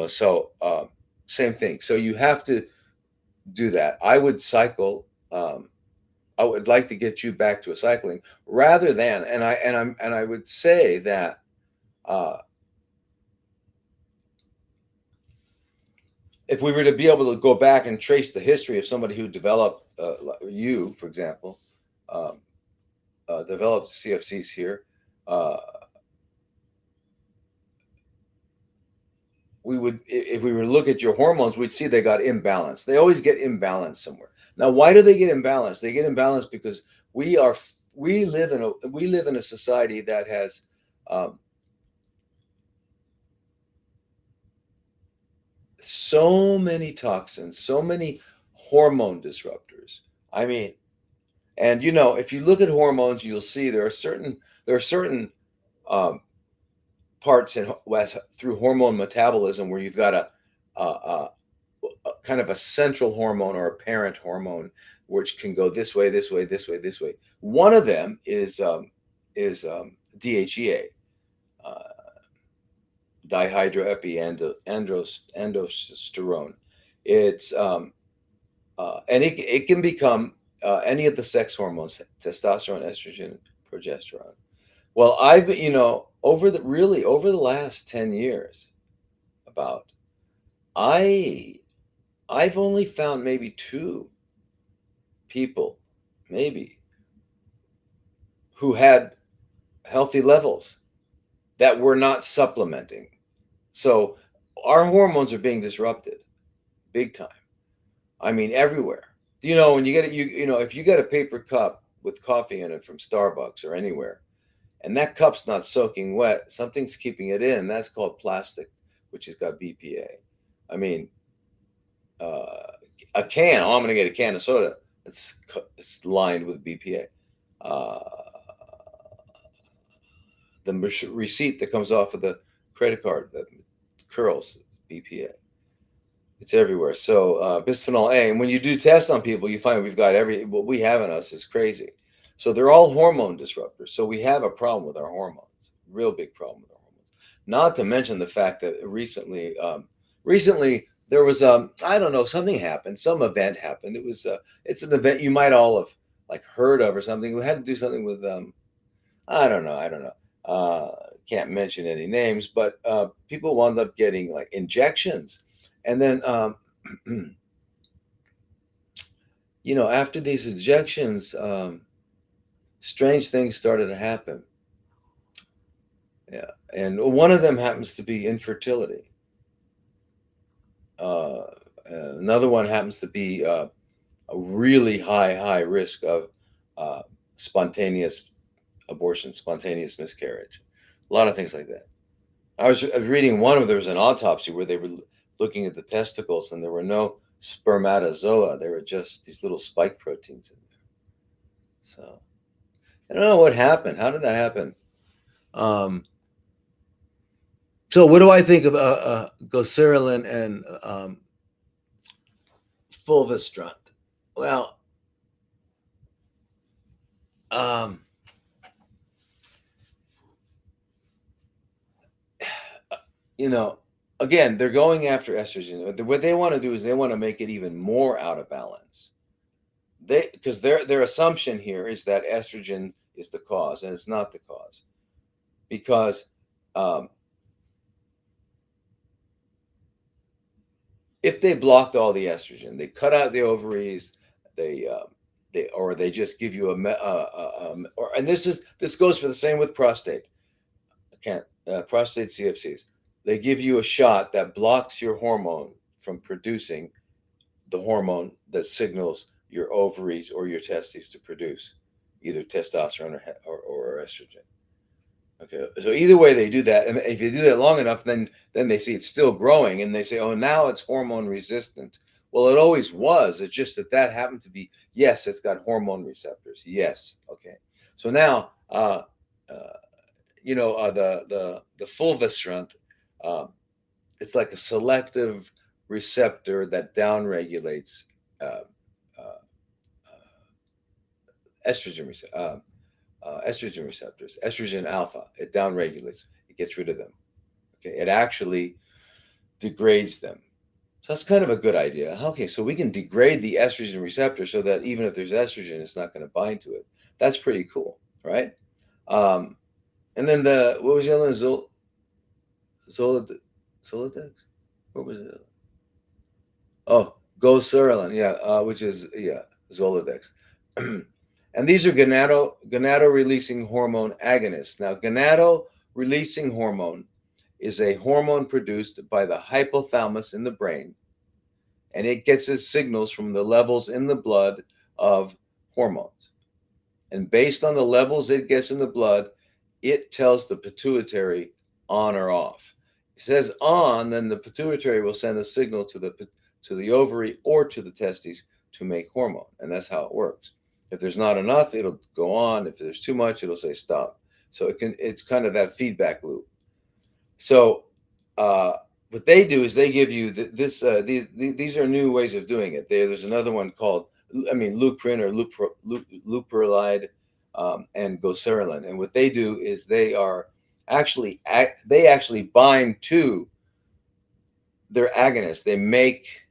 So same thing. So you have to do that. I would cycle. I would like to get you back to a cycling rather than, and I would say that uh, if we were to be able to go back and trace the history of somebody who developed you, for example, um, developed CFCs here, uh, we would, if we were to look at your hormones, we'd see they got imbalanced. They always get imbalanced somewhere. Now, why do they get imbalanced? They get imbalanced because we live in a society that has um, so many toxins, so many hormone disruptors. I mean, and if you look at hormones, you'll see there are certain um, parts through hormone metabolism where you've got a kind of a central hormone or a parent hormone which can go this way, this way, this way, this way. One of them is DHEA, uh, dihydroepiandrosterone. It's and it can become any of the sex hormones: testosterone, estrogen, progesterone. Well, I've been, over the last 10 years, about I I've only found maybe two people, maybe, who had healthy levels that were not supplementing. So our hormones are being disrupted big time. I mean, everywhere. When you get it, if you get a paper cup with coffee in it from Starbucks or anywhere, and that cup's not soaking wet, something's keeping it in. That's called plastic, which has got BPA. I mean, uh, a can. Oh, I'm going to get a can of soda. It's lined with BPA. Uh, the receipt that comes off of the credit card that curls BPA. It's everywhere. So bisphenol A, and when you do tests on people, you find we've got what we have in us is crazy. So they're all hormone disruptors. So we have a problem with our hormones, real big problem with our hormones. Not to mention the fact that recently there was I don't know, something happened, some event happened. It's an event you might all have like heard of or something. We had to do something with I don't know. Can't mention any names, but people wound up getting like injections, and then after these injections, strange things started to happen. Yeah, and one of them happens to be infertility. Uh, Another one happens to be a really high risk of uh, spontaneous abortion, spontaneous miscarriage, a lot of things like that. I was reading one of there was an autopsy where they were looking at the testicles and there were no spermatozoa. There were just these little spike proteins in there. So I don't know what happened. How did that happen? Um, so what do I think of glycerin and fulvestrant? Well, um, you know, again, they're going after estrogen. What they want to do is they want to make it even more out of balance. They because their assumption here is that estrogen is the cause, and it's not the cause because um, if they blocked all the estrogen, they cut out the ovaries, they or they just give you or and this goes for the same with prostate. I can't prostate CFCs. They give you a shot that blocks your hormone from producing the hormone that signals your ovaries or your testes to produce either testosterone or estrogen. Okay, so either way they do that, and if you do that long enough, then they see it's still growing, and they say, "Oh, now it's hormone resistant." Well, it always was. It's just that happened to be yes, it's got hormone receptors. Yes, okay. So now, uh, the fulvestrant, uh, it's like a selective receptor that downregulates uh, uh, estrogen estrogen receptors, estrogen alpha. It downregulates. It gets rid of them. Okay, it actually degrades them. So that's kind of a good idea. Okay, so we can degrade the estrogen receptor so that even if there's estrogen, it's not going to bind to it. That's pretty cool, right? Um, and then what was the other one? Zolid, Zolidex? What was it? Oh, Goserelin, yeah, which is Zoladex. And these are gonado releasing hormone agonists. Now, gonado releasing hormone is a hormone produced by the hypothalamus in the brain, and it gets its signals from the levels in the blood of hormones. And based on the levels it gets in the blood, it tells the pituitary on or off. It says on, then the pituitary will send a signal to the ovary or to the testes to make hormone, and that's how it works. If there's not enough, it'll go on. If there's too much, it'll say stop. So it's kind of that feedback loop. So uh, what they do is they give you these are new ways of doing it. There's another one called Luprin or Lupronide and Goserelin, and what they do is they actually bind to their agonists. They make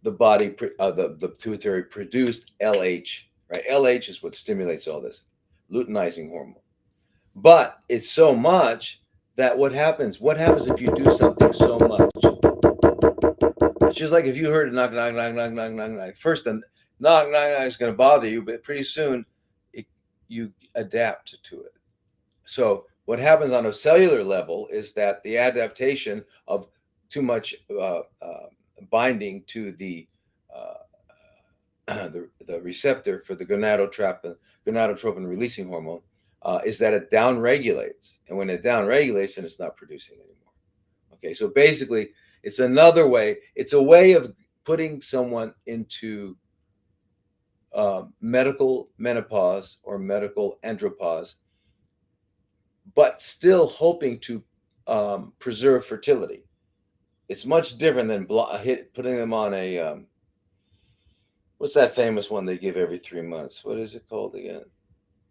the body the pituitary produce LH. Right, LH is what stimulates all this luteinizing hormone. But it's so much that what happens if you do something so much? It's just like if you heard a knock, knock, knock, knock, knock, knock, knock. First, the knock, knock, knock is going to bother you, but pretty soon you adapt to it. So what happens on a cellular level is that the adaptation of too much binding to the receptor for the gonadotropin releasing hormone is that it downregulates, and when it downregulates, then it's not producing anymore. Okay, so basically, it's another way. It's a way of putting someone into medical menopause or medical andropause, but still hoping to preserve fertility. It's much different than putting them on a what's that famous one they give every 3 months? What is it called again?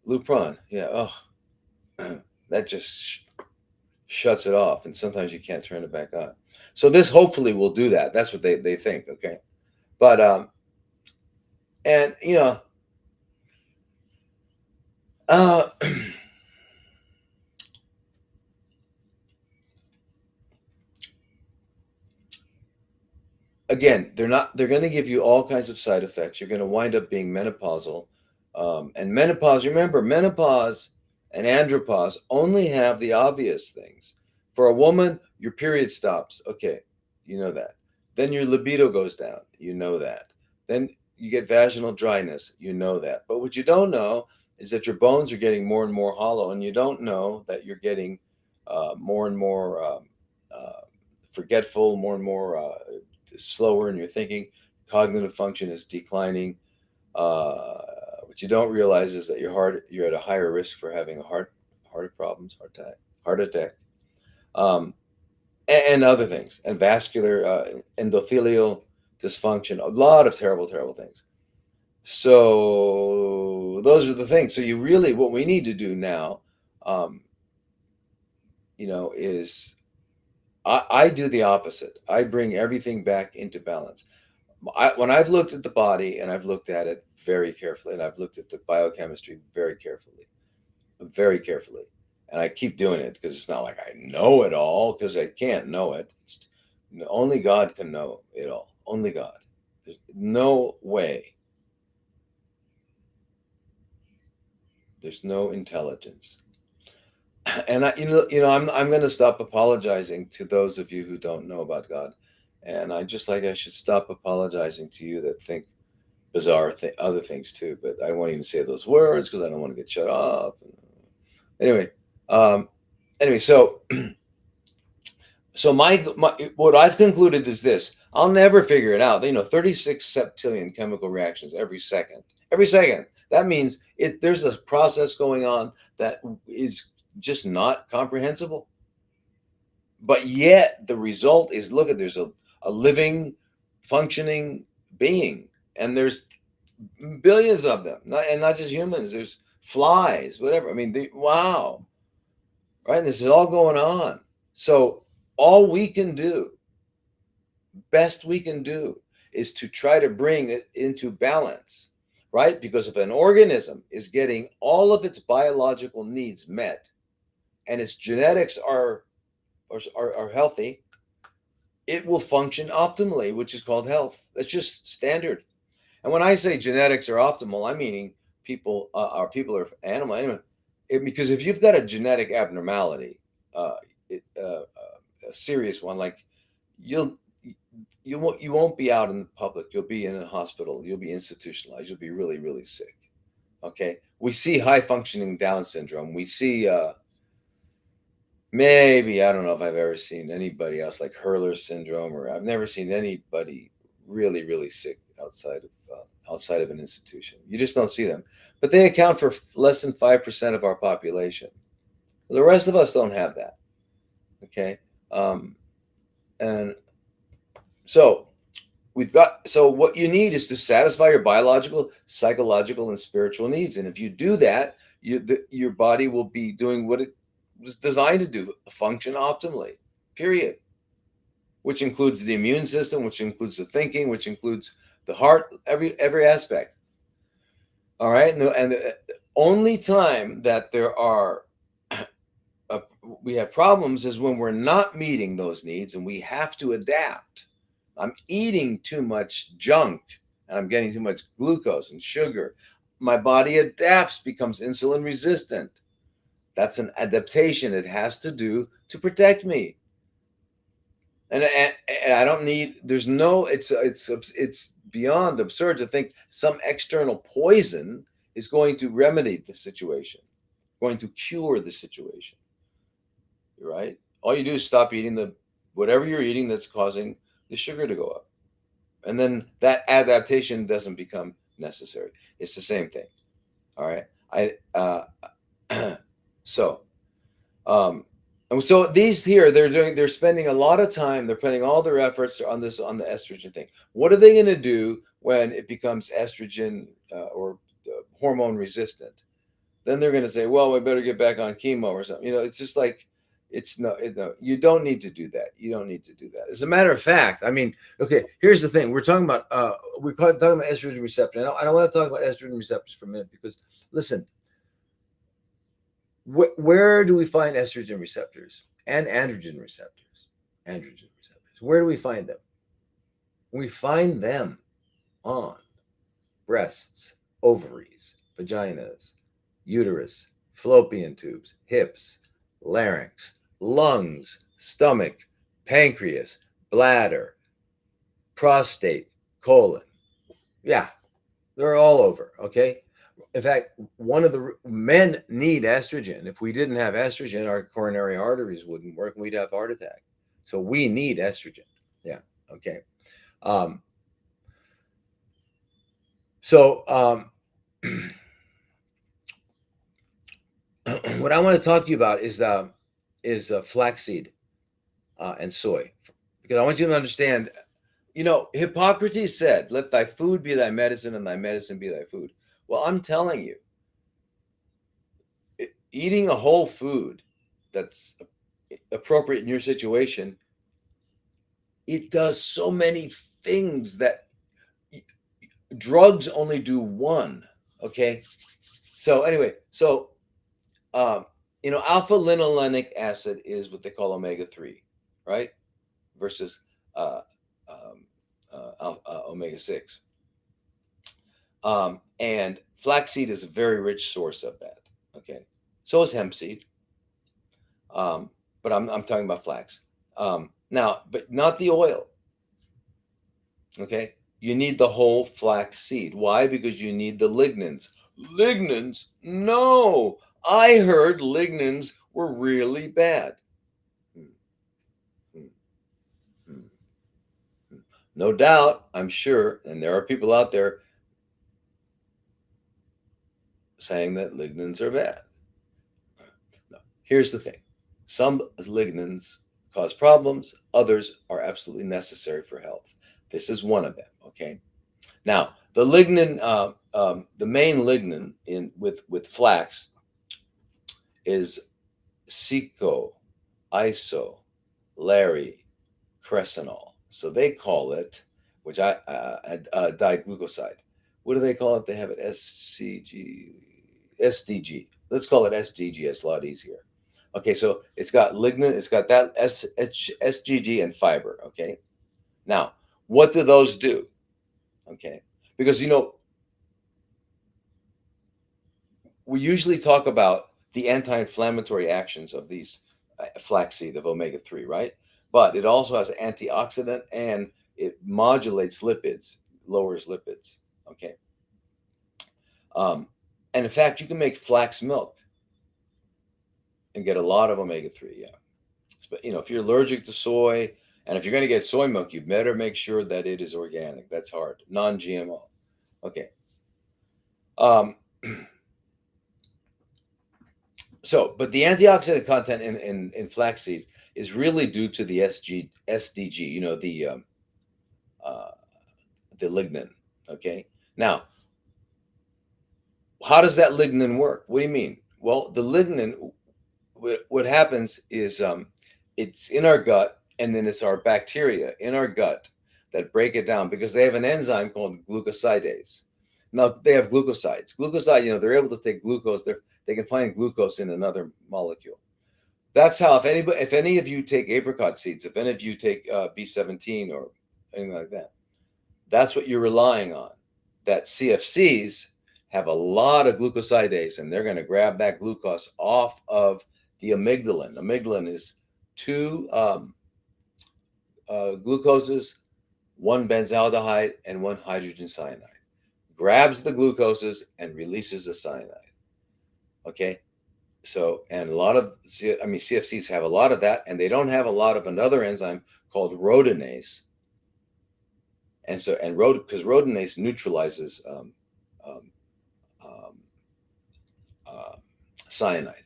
Lupron. Yeah. Oh, that just shuts it off, and sometimes you can't turn it back on. So this hopefully will do that. That's what they think. Okay, but and uh, again, they're going to give you all kinds of side effects. You're going to wind up being menopausal, and menopause. Remember, menopause and andropause only have the obvious things. For a woman, your period stops. Okay, you know that. Then your libido goes down. You know that. Then you get vaginal dryness. You know that. But what you don't know is that your bones are getting more and more hollow, and you don't know that you're getting more and more uh, forgetful, more and more slower in your thinking. Cognitive function is declining. What you don't realize is that you're at a higher risk for having a heart problems, heart attack, um, and other things, and vascular endothelial dysfunction. A lot of terrible, terrible things. So those are the things. So what we need to do now, is I do the opposite. I bring everything back into balance. When I've looked at the body and I've looked at it very carefully, and I've looked at the biochemistry very carefully, and I keep doing it because it's not like I know it all, because I can't know it. Only God can know it all. Only God. There's no way. There's no intelligence. And I'm going to stop apologizing to those of you who don't know about God, and I just like I should stop apologizing to you that think bizarre other things too. But I won't even say those words because I don't want to get shut off. Anyway, um, so my what I've concluded is this: I'll never figure it out. 36 septillion chemical reactions every second. Every second. That means there's a process going on that is just not comprehensible. But yet the result is, look at, there's a living, functioning being, and there's billions of them, and not just humans. There's flies, whatever. I mean, wow, right? And this is all going on. So all we can do, best we can do, is to try to bring it into balance, right? Because if an organism is getting all of its biological needs met, and its genetics are healthy, it will function optimally, which is called health. That's just standard. And when I say genetics are optimal, I'm meaning people are animal anyway. Because if you've got a genetic abnormality, uh, a serious one, like you'll you won't be out in the public. You'll be in a hospital. You'll be institutionalized. You'll be really, really sick. Okay, we see high functioning Down syndrome. We see maybe, I don't know if I've ever seen anybody else like Hurler syndrome, or I've never seen anybody really, really sick outside of an institution. You just don't see them, but they account for less than 5% of our population. The rest of us don't have that. Okay, um, and so what you need is to satisfy your biological, psychological, and spiritual needs, and if you do that, your body will be doing what it was designed to do: function optimally. Period. Which includes the immune system, which includes the thinking, which includes the heart, every aspect. All right, and the only time that there are uh, we have problems is when we're not meeting those needs, and we have to adapt. I'm eating too much junk, and I'm getting too much glucose and sugar. My body adapts, becomes insulin resistant. That's an adaptation. It has to do to protect me. And I don't need. There's no. It's beyond absurd to think some external poison is going to remedy the situation, going to cure the situation. Right? All you do is stop eating the whatever you're eating that's causing the sugar to go up, and then that adaptation doesn't become necessary. It's the same thing. All right. So Um, and so these here, they're spending a lot of time, they're putting all their efforts on the estrogen thing. What are they going to do when it becomes estrogen or hormone resistant? Then they're going to say, well, we better get back on chemo or something. It's just like, no, you don't need to do that. You don't need to do that. As a matter of fact, I mean, okay, here's the thing. We're talking about, talking about estrogen receptor. I don't want to talk about estrogen receptors for a minute because, listen, where do we find estrogen receptors and androgen receptors? Androgen receptors. Where do we find them? We find them on breasts, ovaries, vaginas, uterus, fallopian tubes, hips, larynx, lungs, stomach, pancreas, bladder, prostate, colon. Yeah, they're all over. Okay. In fact, one of the men need estrogen. If we didn't have estrogen, our coronary arteries wouldn't work and we'd have heart attack. So we need estrogen. Yeah. Okay. Um, so what I want to talk to you about is flaxseed and soy, because I want you to understand. Hippocrates said, "Let thy food be thy medicine, and thy medicine be thy food." Well, I'm telling you, eating a whole food that's appropriate in your situation it does so many things that drugs only do one. Okay. So anyway, so um, alpha linolenic acid is what they call omega 3, right? Versus uh, um, omega 6. And flaxseed is a very rich source of that. Okay. So is hemp seed. Um, but I'm talking about flax. Now, but not the oil. Okay. You need the whole flax seed. Why? Because you need the lignans. Lignans? No. I heard lignans were really bad. Hmm, hmm, hmm, hmm. No doubt, I'm sure, and there are people out there saying that lignans are bad. No. Here's the thing. Some lignans cause problems, others are absolutely necessary for health. This is one of them, okay? Now, the lignin, the main lignin in with flax is Seco, Iso, Larry, Cressenol. So they call it, which diglucoside. What do they call it? They have it SDG. Let's call it SDG. It's a lot easier. Okay, so it's got lignin, it's got that SGG and fiber. Okay, now what do those do? Okay, because we usually talk about the anti-inflammatory actions of these flaxseed of omega 3, right? But it also has an antioxidant and it modulates lipids, lowers lipids. Okay, um, and in fact, you can make flax milk and get a lot of omega 3. Yeah, but if you're allergic to soy, and if you're going to get soy milk, you better make sure that it is organic. That's hard, non-GMO. Okay. Um, So, but the antioxidant content in flax seeds is really due to the SDG, uh, the lignin. Okay. Now, how does that lignin work? What do you mean? Well, the lignin, what happens is it's in our gut, and then it's our bacteria in our gut that break it down because they have an enzyme called glucosidase. Now, they have glucosides. Glucoside, they're able to take glucose. They can find glucose in another molecule. That's how if any of you take apricot seeds, if any of you take B17 or anything like that, that's what you're relying on. That CFCs have a lot of glucosidase, and they're going to grab that glucose off of the amygdalin. Amygdalin is two glucoses, one benzaldehyde, and one hydrogen cyanide. Grabs the glucoses and releases the cyanide. Okay, so, and a lot of, CFCs have a lot of that, and they don't have a lot of another enzyme called rhodinase. And so, because rhodinase neutralizes um, um, uh, cyanide,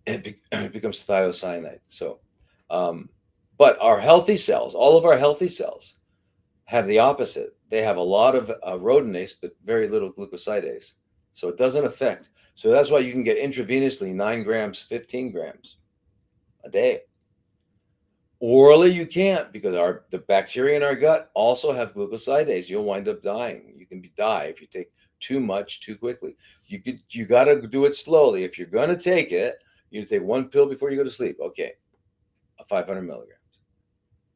it becomes thiocyanide. So, but our healthy cells, all of our healthy cells, have the opposite. They have a lot of rhodinase, but very little glucosidase. So it doesn't affect. So that's why you can get intravenously 9 grams, 15 grams a day. Orally, you can't because the bacteria in our gut also have glucosidase. You'll wind up dying. You can die if you take too much too quickly. You got to do it slowly. If you're going to take it, you take one pill before you go to sleep. Okay, 500 milligrams.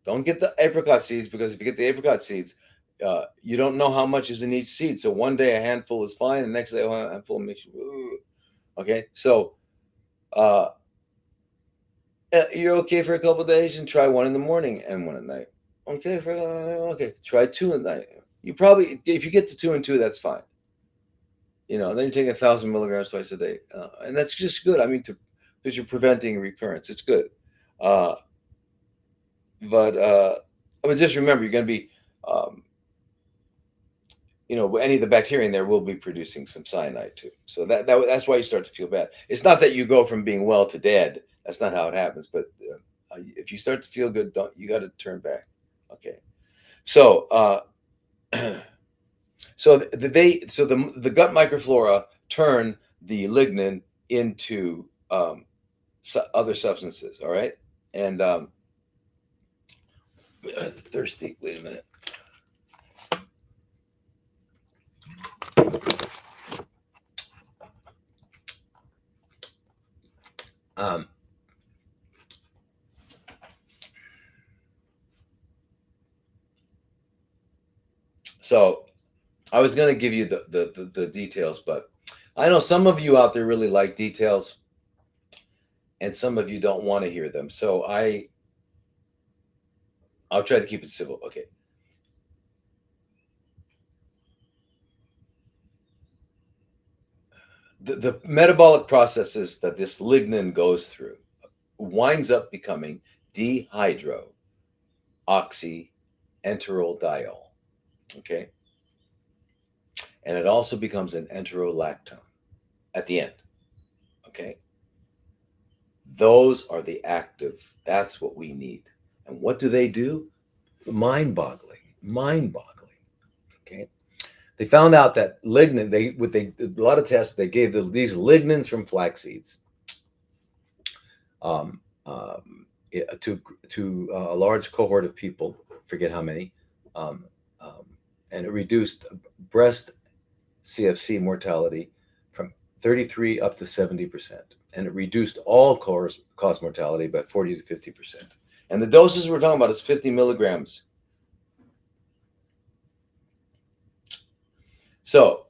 Don't get the apricot seeds because if you get the apricot seeds, you don't know how much is in each seed. So one day a handful is fine, and the next day a handful makes you. Okay, so you're okay for a couple of days, and try one in the morning and one at night. Okay, try two at night. You probably, if you get to 2 and 2, that's fine. Then you're taking 1,000 milligrams twice a day, and that's just good. Because you're preventing recurrence. It's good. But just remember, you're going to be, any of the bacteria in there will be producing some cyanide too. So that's why you start to feel bad. It's not that you go from being well to dead. That's not how it happens. But if you start to feel good, you got to turn back. Okay. So so the gut microflora turn the lignin into other substances. All right, And thirsty. Wait a minute. Um, so I was going to give you the details, but I know some of you out there really like details, and some of you don't want to hear them. So I'll try to keep it civil. Okay. The metabolic processes that this lignin goes through winds up becoming dehydroxyenterodiol. Okay. And it also becomes an enterolactone at the end. Okay. Those are the active. That's what we need. And what do they do? Mind boggling. Mind boggling. Okay. They found out that lignin, they a lot of tests, they gave these lignins from flax seeds um, to a large cohort of people, forget how many, um, um, and it reduced breast CFC mortality from 33 up to 70%. And it reduced all cause mortality by 40 to 50%. And the doses we're talking about is 50 milligrams. So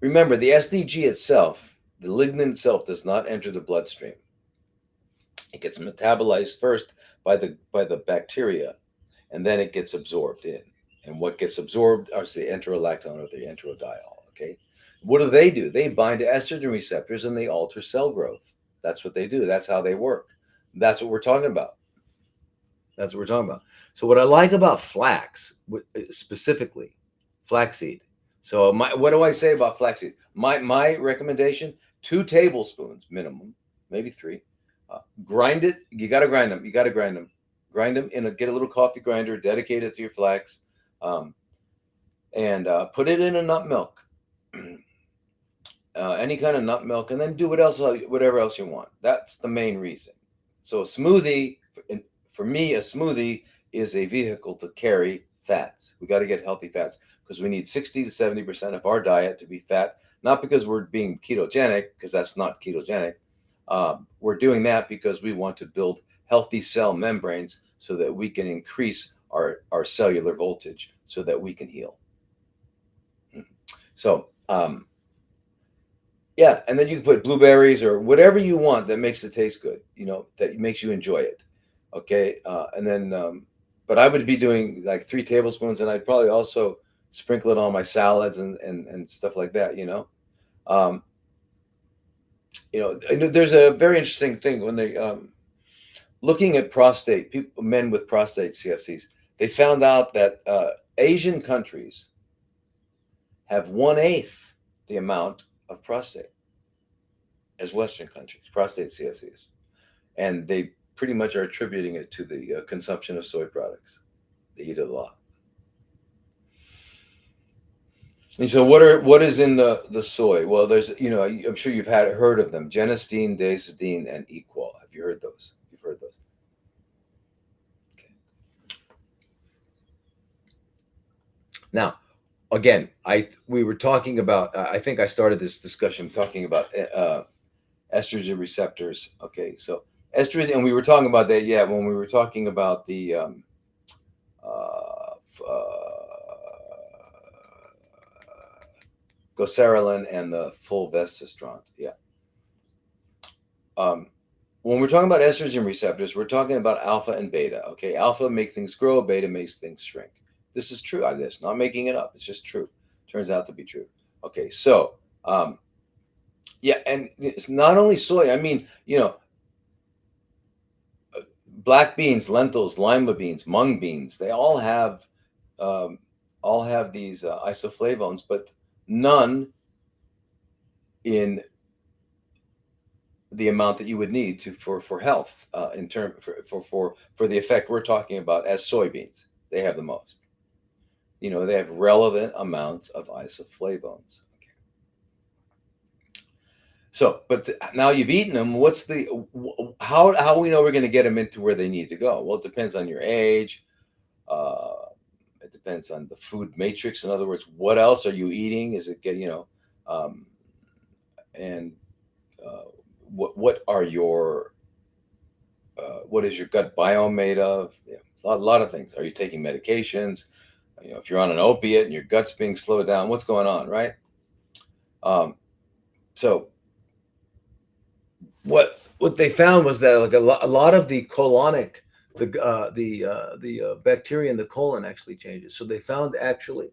remember, the SDG itself, the lignin itself, does not enter the bloodstream. It gets metabolized first by the bacteria, and then it gets absorbed in. And what gets absorbed are the enterolactone or the enterodiol. Okay, what do? They bind to estrogen receptors and they alter cell growth. That's what they do. That's how they work. That's what we're talking about. That's what we're talking about. So what I like about flax, specifically flaxseed. So what do I say about flaxseed? My recommendation: 2 tablespoons minimum, maybe 3. Grind it. You got to grind them. You got to grind them. Grind them get a little coffee grinder dedicated to your flax, um, and put it in a nut milk. Any kind of nut milk, and then do whatever else you want. That's the main reason. So a smoothie, for me, a smoothie is a vehicle to carry fats. We got to get healthy fats because we need 60 to 70% of our diet to be fat. Not because we're being ketogenic, because that's not ketogenic. We're doing that because we want to build healthy cell membranes so that we can increase our cellular voltage so that we can heal. So, yeah, and then you can put blueberries or whatever you want that makes it taste good, that makes you enjoy it. Okay. And then, but I would be doing like 3 tablespoons, and I'd probably also sprinkle it on my salads and stuff like that, Um, there's a very interesting thing when they, looking at men with prostate CFCs, they found out that Asian countries have 1/8 the amount of prostate as Western countries, prostate CFCs. And they pretty much are attributing it to the consumption of soy products. They eat it a lot. And so, what is in the soy? Well, there's I'm sure you've heard of them: genistein, dacidine, and equal. Have you heard those? You've heard those. Okay. Now, again, we were talking about. I think I started this discussion talking about estrogen receptors. Okay, so estrogen, and we were talking about that. Yeah, when we were talking about the goserelin and the fulvestrant. Yeah. Um, when we're talking about estrogen receptors, we're talking about alpha and beta. Okay, alpha make things grow, beta makes things shrink. This is true. I'm just not making it up. It's just true. Turns out to be true. Okay, so yeah, and it's not only soy. I mean, black beans, lentils, lima beans, mung beans. They um, all have these isoflavones, but none in the amount that you would need for health in term for the effect we're talking about as soybeans. They have the most. They have relevant amounts of isoflavones. Okay. So, but now you've eaten them. What's the how we know we're going to get them into where they need to go? Well, it depends on your age. Uh, it depends on the food matrix. In other words, what else are you eating? Is it get um, and uh, what are your what is your gut biome made of? Yeah, a lot of things. Are you taking medications? If you're on an opiate and your gut's being slowed down, what's going on, right? Um, so what they found was that like a lot of the colonic the bacteria in the colon actually changes. So they found actually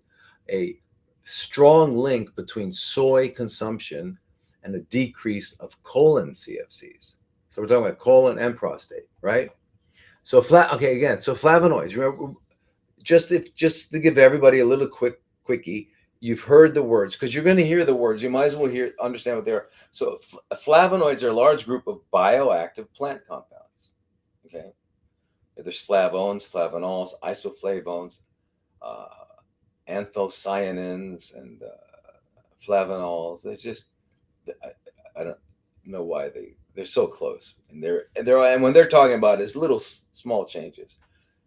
a strong link between soy consumption and a decrease of colon CFCs. So we're talking about colon and prostate, right? So okay, again, so flavonoids. Remember, just to give everybody a little quickie, you've heard the words because you're going to hear the words. You might as well understand what they are. So flavonoids are a large group of bioactive plant compounds. Okay, there's flavones, flavonols, isoflavones, uh, anthocyanins, and flavonols. There's just I, I don't know why they're so close, and when they're talking about it, it's little small changes,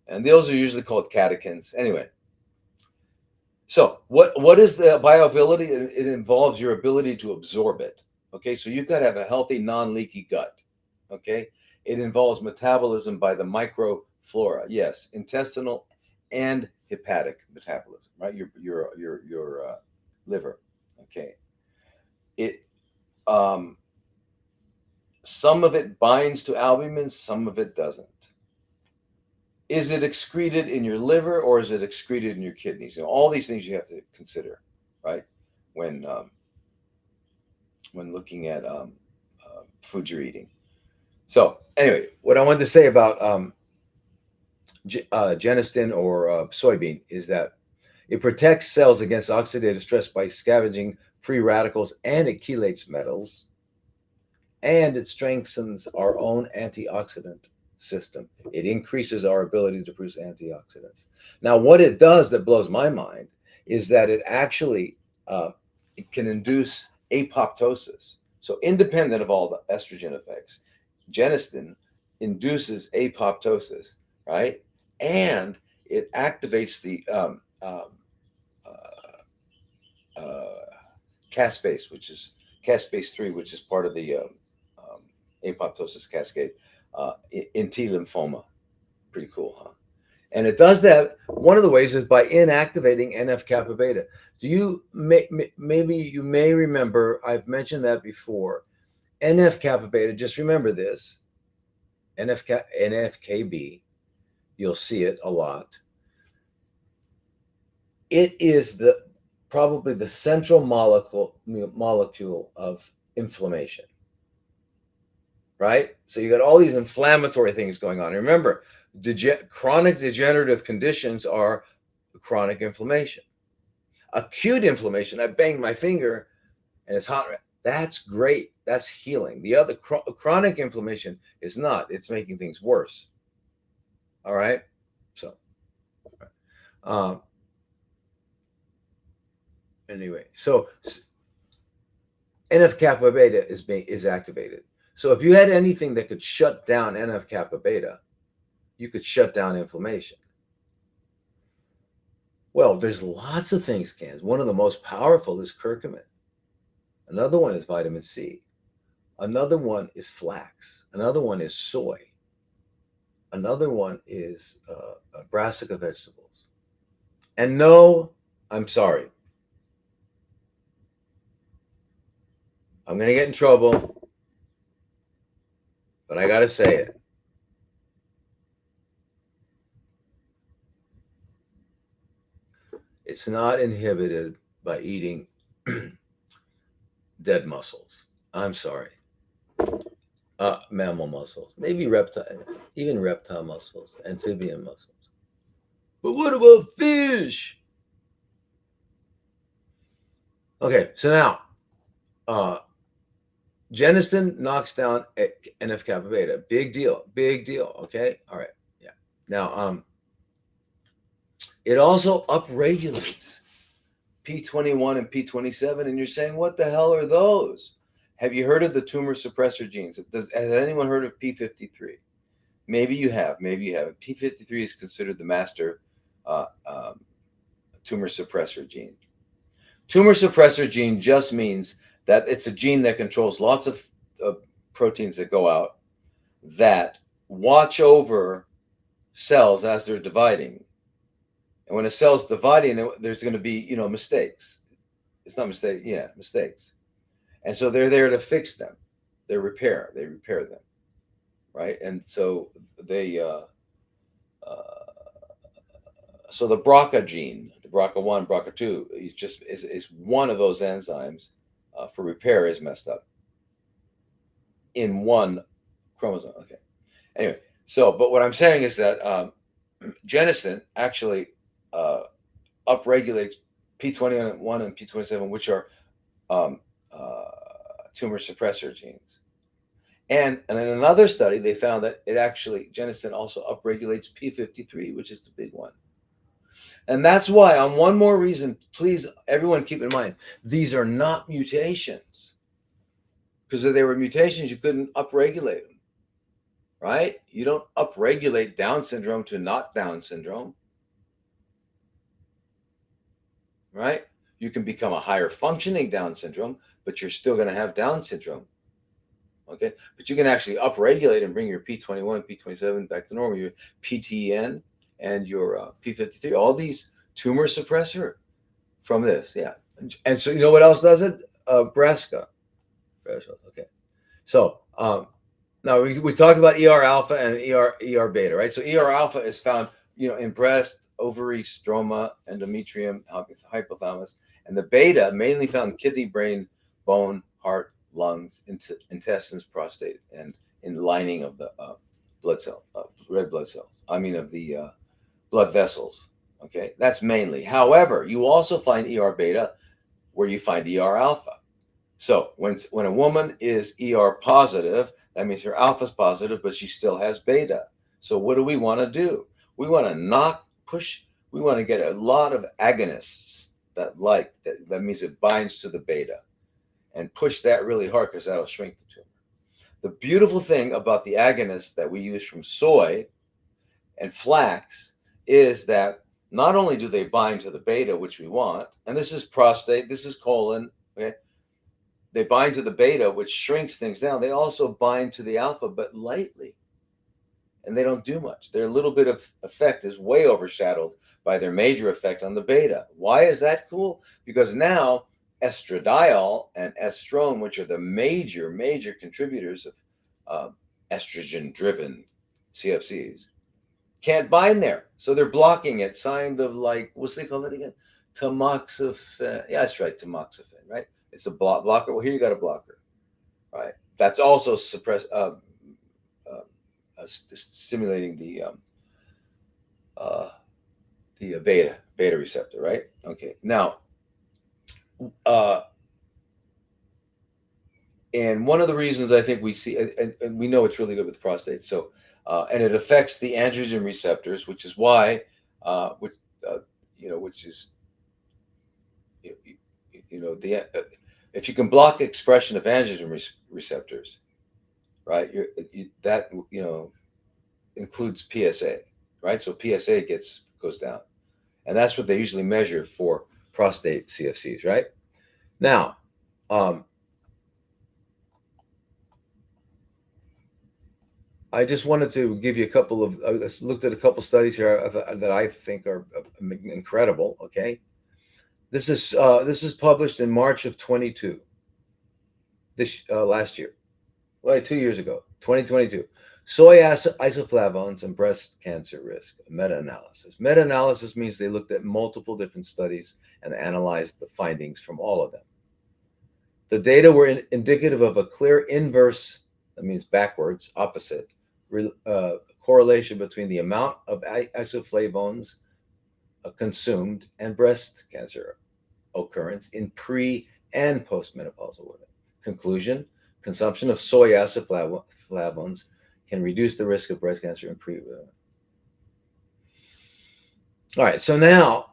and those are usually called catechins. Anyway, so what is the bioavailability? It involves your ability to absorb it. Okay, so you've got to have a healthy, non-leaky gut. Okay, it involves metabolism by the microflora. Yes, intestinal and hepatic metabolism. Right, your liver. Okay, it some of it binds to albumin, some of it doesn't. Is it excreted in your liver or is it excreted in your kidneys? All these things you have to consider, right? When when looking at food you're eating. So anyway, what I wanted to say about genistin or soybean is that it protects cells against oxidative stress by scavenging free radicals, and it chelates metals, and it strengthens our own antioxidant system. It increases our ability to produce antioxidants. Now, what it does that blows my mind is that it actually it can induce apoptosis. So, independent of all the estrogen effects, genistin induces apoptosis, right? And it activates the uh, caspase, which is caspase 3, which is part of the um, apoptosis cascade in T lymphoma. Pretty cool, huh? And it does that. One of the ways is by inactivating NF kappa beta. Maybe you may remember I've mentioned that before. NF kappa beta. Just remember this. NFKB. You'll see it a lot. It is probably the central molecule of inflammation, right? So you got all these inflammatory things going on. Remember, chronic degenerative conditions are chronic inflammation. Acute inflammation, I banged my finger and it's hot. That's great. That's healing. The other chronic inflammation is not. It's making things worse. All right. So, um, anyway, so NF kappa beta is activated. So if you had anything that could shut down NF kappa beta, you could shut down inflammation. Well, there's lots of things, Cans. One of the most powerful is curcumin. Another one is vitamin C. Another one is flax. Another one is soy. Another one is brassica vegetables. And no, I'm sorry. I'm going to get in trouble, but I got to say it. It's not inhibited by eating dead mussels. I'm sorry. Mammal mussels, maybe reptile, even reptile mussels, amphibian mussels. But what about fish? Okay, so now, genistin knocks down NF kappa beta. Big deal, big deal. Okay, all right, yeah. Now, it also upregulates P21 and P27, and you're saying, what the hell are those? Have you heard of the tumor suppressor genes? Has anyone heard of P53? Maybe you have, maybe you haven't. P53 is considered the master uh, um, tumor suppressor gene. Tumor suppressor gene just means that it's a gene that controls lots of proteins that go out that watch over cells as they're dividing. And when a cell's dividing, there's going to be, mistakes. It's not mistakes, yeah, mistakes. And so they're there to fix them. They repair them, right? And so they, so the BRCA gene, the BRCA1, BRCA2, is one of those enzymes for repair is messed up in one chromosome. Okay. Anyway, but what I'm saying is that Genistin actually uh, upregulates P21 and P27, which are um, uh, tumor suppressor genes. And in another study, they found that Genistin also upregulates P53, which is the big one. And that's why, on one more reason, please, everyone keep in mind, these are not mutations. Because if they were mutations, you couldn't upregulate them, right? You don't upregulate Down syndrome to not Down syndrome, right? You can become a higher functioning Down syndrome, but you're still going to have Down syndrome. Okay, but you can actually upregulate and bring your P21, P27 back to normal, your PTN and your P53, all these tumor suppressor from this, yeah. And so you know what else does it? Bresca. Okay. So now we talked about ER alpha and ER beta, right? So ER alpha is found, in breast, ovary, stroma, endometrium, hypothalamus, and the beta mainly found in kidney, brain, bone, heart, lungs, intestines, prostate, and in lining of the blood cell, red blood cells. I mean, of the blood vessels. Okay, that's mainly. However, you also find ER beta where you find ER alpha. So when a woman is ER positive, that means her alpha is positive, but she still has beta. So what do we want to do? We want to we want to get a lot of agonists that means it binds to the beta and push that really hard because that'll shrink the tumor. The beautiful thing about the agonists that we use from soy and flax is that not only do they bind to the beta, which we want, and this is prostate, this is colon, okay? They bind to the beta, which shrinks things down. They also bind to the alpha, but lightly. And they don't do much. Their little bit of effect is way overshadowed by their major effect on the beta. Why is that cool? Because now estradiol and estrone, which are the major contributors of estrogen-driven CFCs, can't bind there. So they're blocking it, kind of like, what's they call it again? Tamoxifen. Yeah, that's right, tamoxifen, right? It's a blocker. Well, here you got a blocker, right? That's also stimulating the beta receptor, right? Okay. Now, and one of the reasons I think we see, and we know it's really good with prostate. So, and it affects the androgen receptors, which is why, which is, if you can block expression of androgen receptors, right? That includes PSA, right? So PSA goes down, and that's what they usually measure for prostate CFCs, right? Now, I just wanted to give you a couple of. I looked at a couple studies here that I think are incredible. Okay, this is published in March of 22. This last year, 2 years ago, 2022. Soy isoflavones and breast cancer risk, meta-analysis. Meta-analysis means they looked at multiple different studies and analyzed the findings from all of them. The data were indicative of a clear inverse, that means backwards, opposite, correlation between the amount of isoflavones consumed and breast cancer occurrence in pre- and postmenopausal women. Conclusion: consumption of soy isoflavones can reduce the risk of breast cancer in pre-women. All right, so now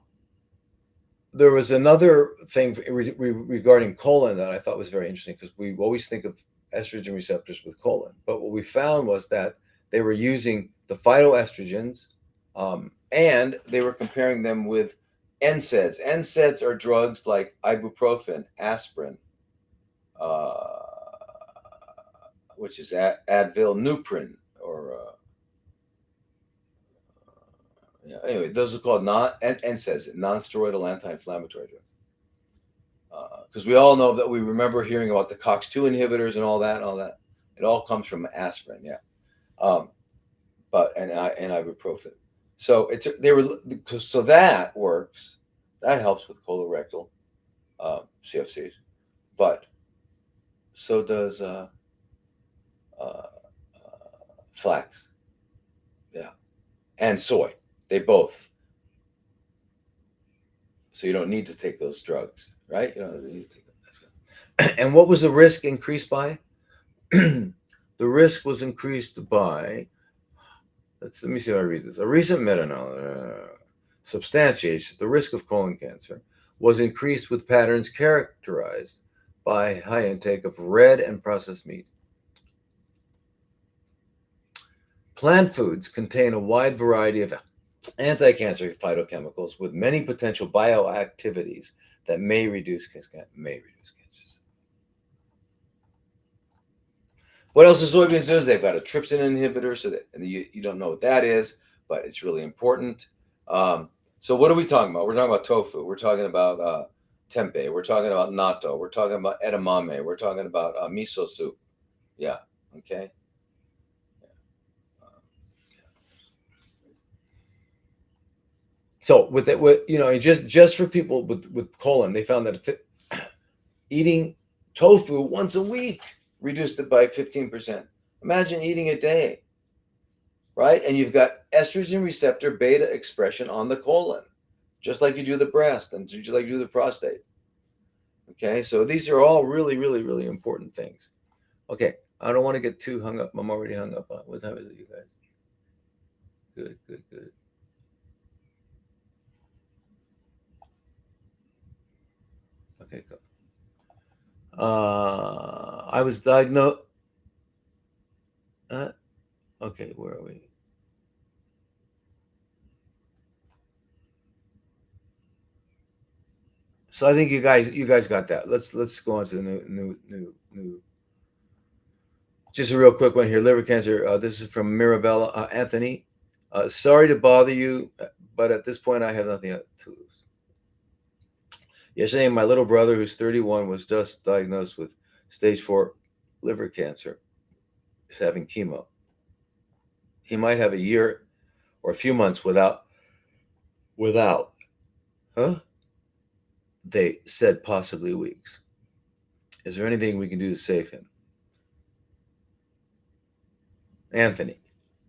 there was another thing regarding colon that I thought was very interesting, because we always think of estrogen receptors with colon, but what we found was that they were using the phytoestrogens, and they were comparing them with NSAIDs. NSAIDs are drugs like ibuprofen, aspirin, uh, which is Advil, Nuprin, or yeah, anyway, those are called NSAIDs, non-steroidal anti-inflammatory drugs. Because we all know that, we remember hearing about the COX-2 inhibitors and all that, It all comes from aspirin, yeah. Um, but and ibuprofen. So so that works. That helps with colorectal CFCs, but so does uh, flax, yeah, and soy. They both. So you don't need to take those drugs, right? You don't need to take them. That's good. And what was the risk increased by? The risk was increased by, let me see how I read this. A recent meta-analysis substantiates that the risk of colon cancer was increased with patterns characterized by high intake of red and processed meat. Plant foods contain a wide variety of anti-cancer phytochemicals with many potential bioactivities that may reduce cancers. What else is soybeans do? Is they've got a trypsin inhibitor, so that, and you don't know what that is, but it's really important. So what are we talking about? We're talking about tofu. We're talking about tempeh. We're talking about natto. We're talking about edamame. We're talking about miso soup. Yeah. Okay. So with it, just for people with colon, they found that eating tofu once a week reduced it by 15%. Imagine eating a day, right? And you've got estrogen receptor beta expression on the colon, just like you do the breast and just like you do the prostate. Okay, so these are all really, really, really important things. Okay, I don't want to get too hung up. I'm already hung up on. What time is it, you guys? Good, good, good. Okay, go. I was diagnosed. Uh, okay, where are we? So I think you guys got that. Let's go on to the new. Just a real quick one here. Liver cancer. This is from Mirabella Anthony. Sorry to bother you, but at this point I have nothing to lose. Yesterday, my little brother, who's 31, was just diagnosed with stage 4 liver cancer. He's having chemo. He might have a year or a few months without. Huh? They said possibly weeks. Is there anything we can do to save him? Anthony,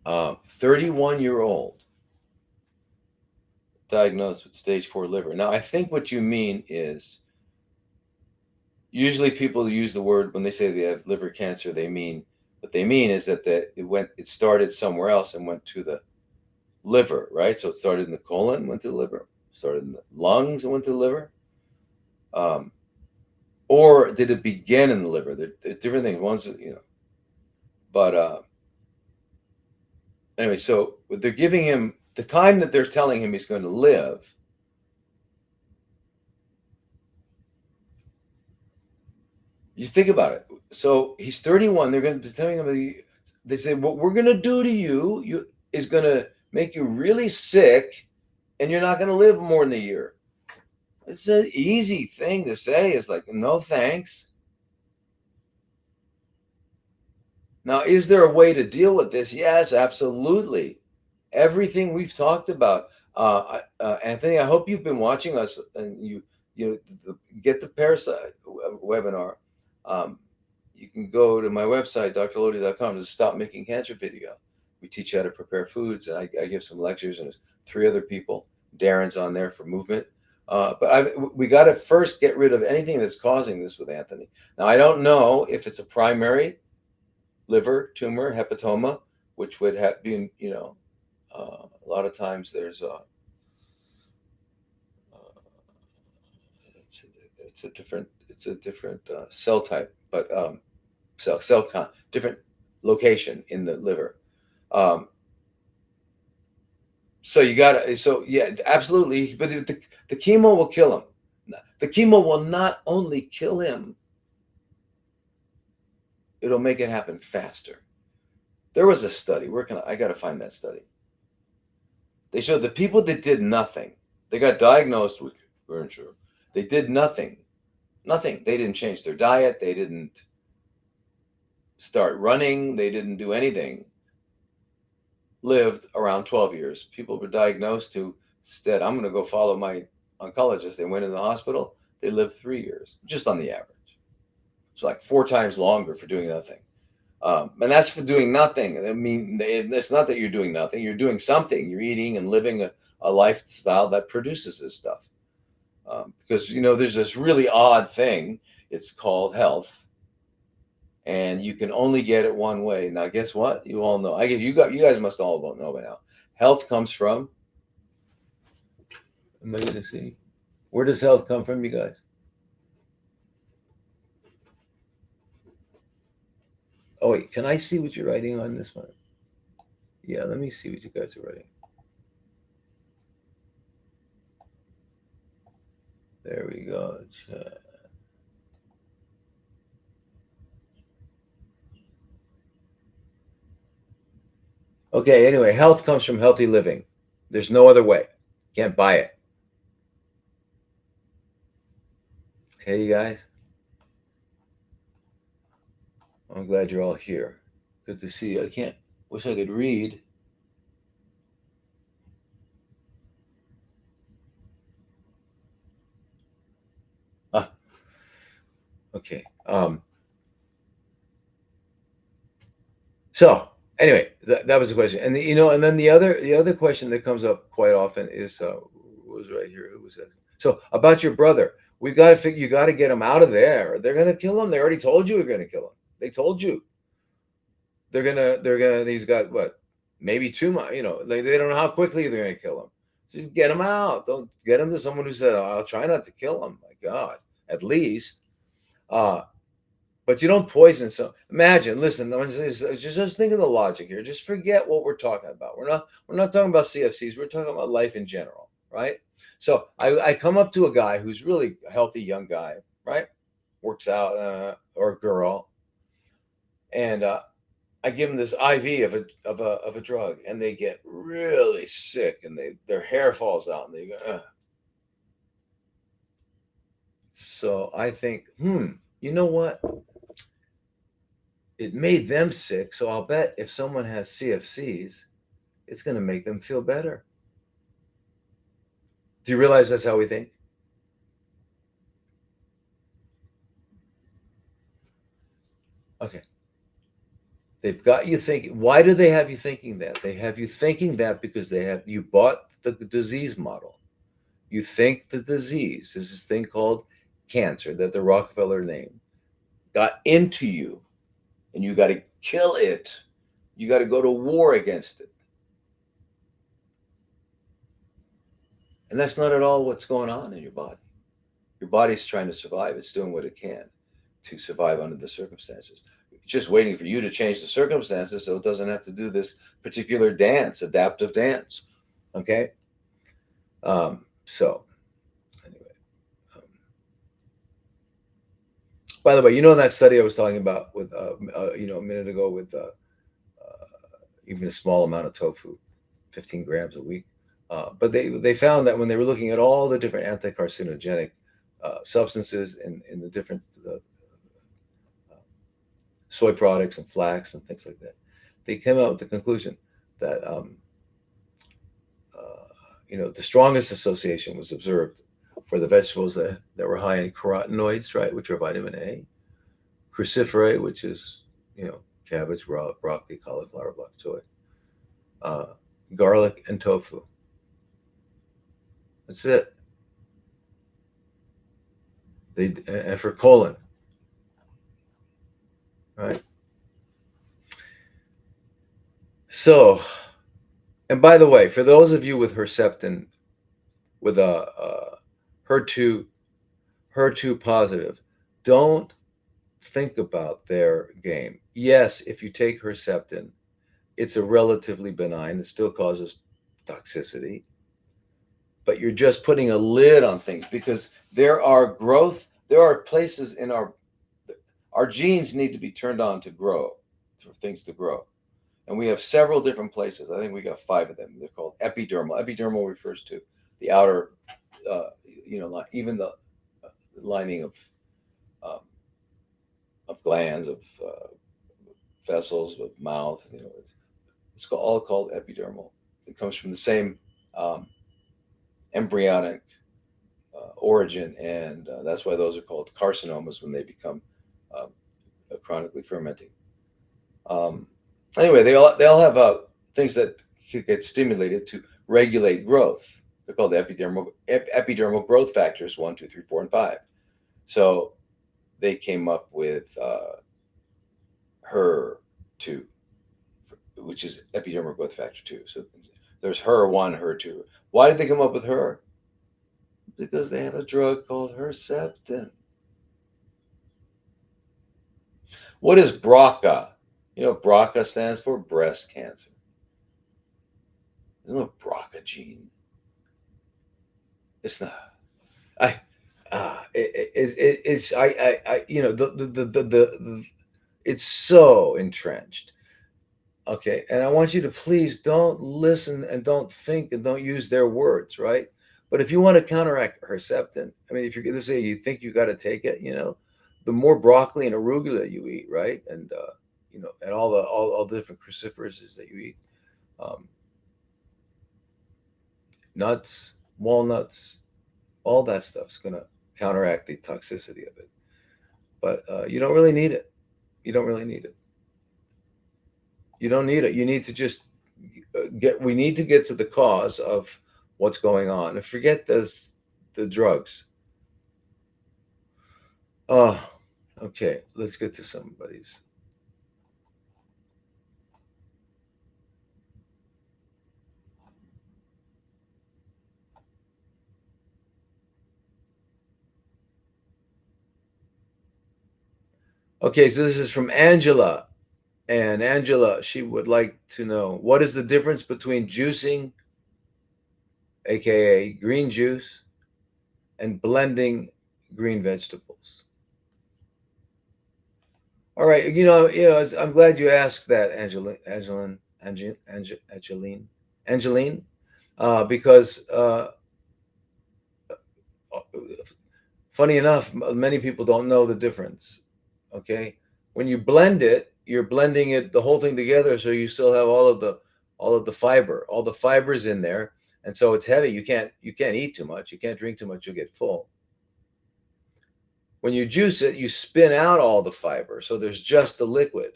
31-year-old, diagnosed with stage 4 liver. Now, I think what you mean is, usually people use the word when they say they have liver cancer, what they mean is that it started somewhere else and went to the liver, right? So it started in the colon, went to the liver, started in the lungs and went to the liver. Or did it begin in the liver? They're different things. One's, but anyway, so they're giving him the time that they're telling him he's going to live. You think about it. So he's 31. They're going to telling him, they say, what we're going to do to you is going to make you really sick, and you're not going to live more than a year. It's an easy thing to say. It's like, no thanks. Now, is there a way to deal with this? Yes, absolutely. Everything we've talked about. Anthony, I hope you've been watching us and you get the parasite webinar. You can go to my website, drlodi.com. There's a Stop Making Cancer video. We teach you how to prepare foods, and I give some lectures, and there's 3 other people. Darren's on there for movement. But we got to first get rid of anything that's causing this with Anthony. Now, I don't know if it's a primary liver tumor, hepatoma, which would have been, a lot of times there's it's a different cell type, but cell different location in the liver. Um, so you got to, so yeah, absolutely. But the chemo will kill him. The chemo will not only kill him, it'll make it happen faster. There was a study. Where can I got to find that study? They showed the people that did nothing. They got diagnosed with, weren't sure. They did nothing. Nothing. They didn't change their diet. They didn't start running. They didn't do anything. Lived around 12 years. People were diagnosed to, instead, I'm going to go follow my oncologist. They went in the hospital. They lived 3 years, just on the average. So like 4 times longer for doing nothing. And that's for doing nothing. I mean, it's not that you're doing nothing. You're doing something. You're eating and living a lifestyle that produces this stuff. Because, there's this really odd thing. It's called health. And you can only get it one way. Now, guess what? You all know. You guys must all know by now. Health comes from. Am I going to see? Where does health come from, you guys? Oh wait, can I see what you're writing on this one? Yeah, let me see what you guys are writing. There we go. Okay, anyway, health comes from healthy living. There's no other way. Can't buy it. Okay, you guys? I'm glad you're all here. Good to see you. Wish I could read. Ah, okay. So anyway, that was the question, and and then the other question that comes up quite often is was right here. Who was that? So about your brother, we've got to figure. You got to get him out of there. They're gonna kill him. They already told you we're gonna kill him. They told you they're gonna. He's got what? Maybe 2 months. They don't know how quickly they're gonna kill him. So just get him out. Don't get him to someone who said, "I'll try not to kill him." My God, at least. Uh, but you don't poison. So imagine, listen, just think of the logic here. Just forget what we're talking about. We're not talking about CFCs. We're talking about life in general, right? So I come up to a guy who's really a healthy young guy, right? Works out, or girl, and I give them this IV of a drug, and they get really sick, and their hair falls out, and they go. Ugh. So I think, you know what? It made them sick. So I'll bet if someone has CFCs, it's going to make them feel better. Do you realize that's how we think? Okay. They've got you thinking. Why do they have you thinking that? They have you thinking that because you bought the disease model. You think the disease is this thing called cancer that the Rockefeller named got into you, and you got to kill it. You got to go to war against it. And that's not at all what's going on in your body. Your body's trying to survive. It's doing what it can to survive under the circumstances. It's just waiting for you to change the circumstances so it doesn't have to do this particular dance, adaptive dance. Okay? So, anyway. By the way, that study I was talking about with, a minute ago with even a small amount of tofu, 15 grams a week. But they found that when they were looking at all the different anti-carcinogenic substances in the different soy products and flax and things like that, they came out with the conclusion that the strongest association was observed for the vegetables that were high in carotenoids, right, which are vitamin A, cruciferae, which is cabbage, broccoli, cauliflower, bok choy, garlic, and tofu. That's it. And for colon, right? So, and by the way, for those of you with Herceptin, with HER2 HER2 positive. Don't think about their game. Yes, if you take Herceptin, it's a relatively benign. It still causes toxicity, but you're just putting a lid on things because there are places in our genes need to be turned on to grow, for things to grow. And we have several different places. I think we got five of them. They're called epidermal. Epidermal refers to the outer, uh, even the lining um, of glands, of vessels, of mouth. It's all called epidermal. It comes from the same um, embryonic origin, and that's why those are called carcinomas when they become um, chronically fermenting. Um, anyway, they all have things that get stimulated to regulate growth. They're called epidermal growth factors 1, 2, 3, 4, and 5. So they came up with HER2, which is epidermal growth factor 2. So there's HER1, HER2. Why did they come up with HER? Because they have a drug called Herceptin. What is BRCA? You know what BRCA stands for? Breast cancer. There's no BRCA gene. It's not. I it's the it's so entrenched. Okay, and I want you to please don't listen and don't think and don't use their words, right? But if you want to counteract Herceptin, I mean, if you're going to say you think you got to take it, the more broccoli and arugula you eat, right, and and all the different cruciferouses that you eat, um, nuts, walnuts, all that stuff's going to counteract the toxicity of it. But you don't really need it. You don't really need it. You don't need it. You need to just get. We need to get to the cause of what's going on and forget the drugs. Oh, okay. Let's get to somebody's. Okay, so this is from Angela. And Angela, she would like to know what is the difference between juicing, aka green juice, and blending green vegetables. All right, I'm glad you asked that, Angeline, because funny enough, many people don't know the difference. Okay, when you blend it, you're blending it the whole thing together, so you still have all of the fiber, all the fibers in there, and so it's heavy. You can't eat too much. You can't drink too much. You'll get full. When you juice it, you spin out all the fiber, so there's just the liquid.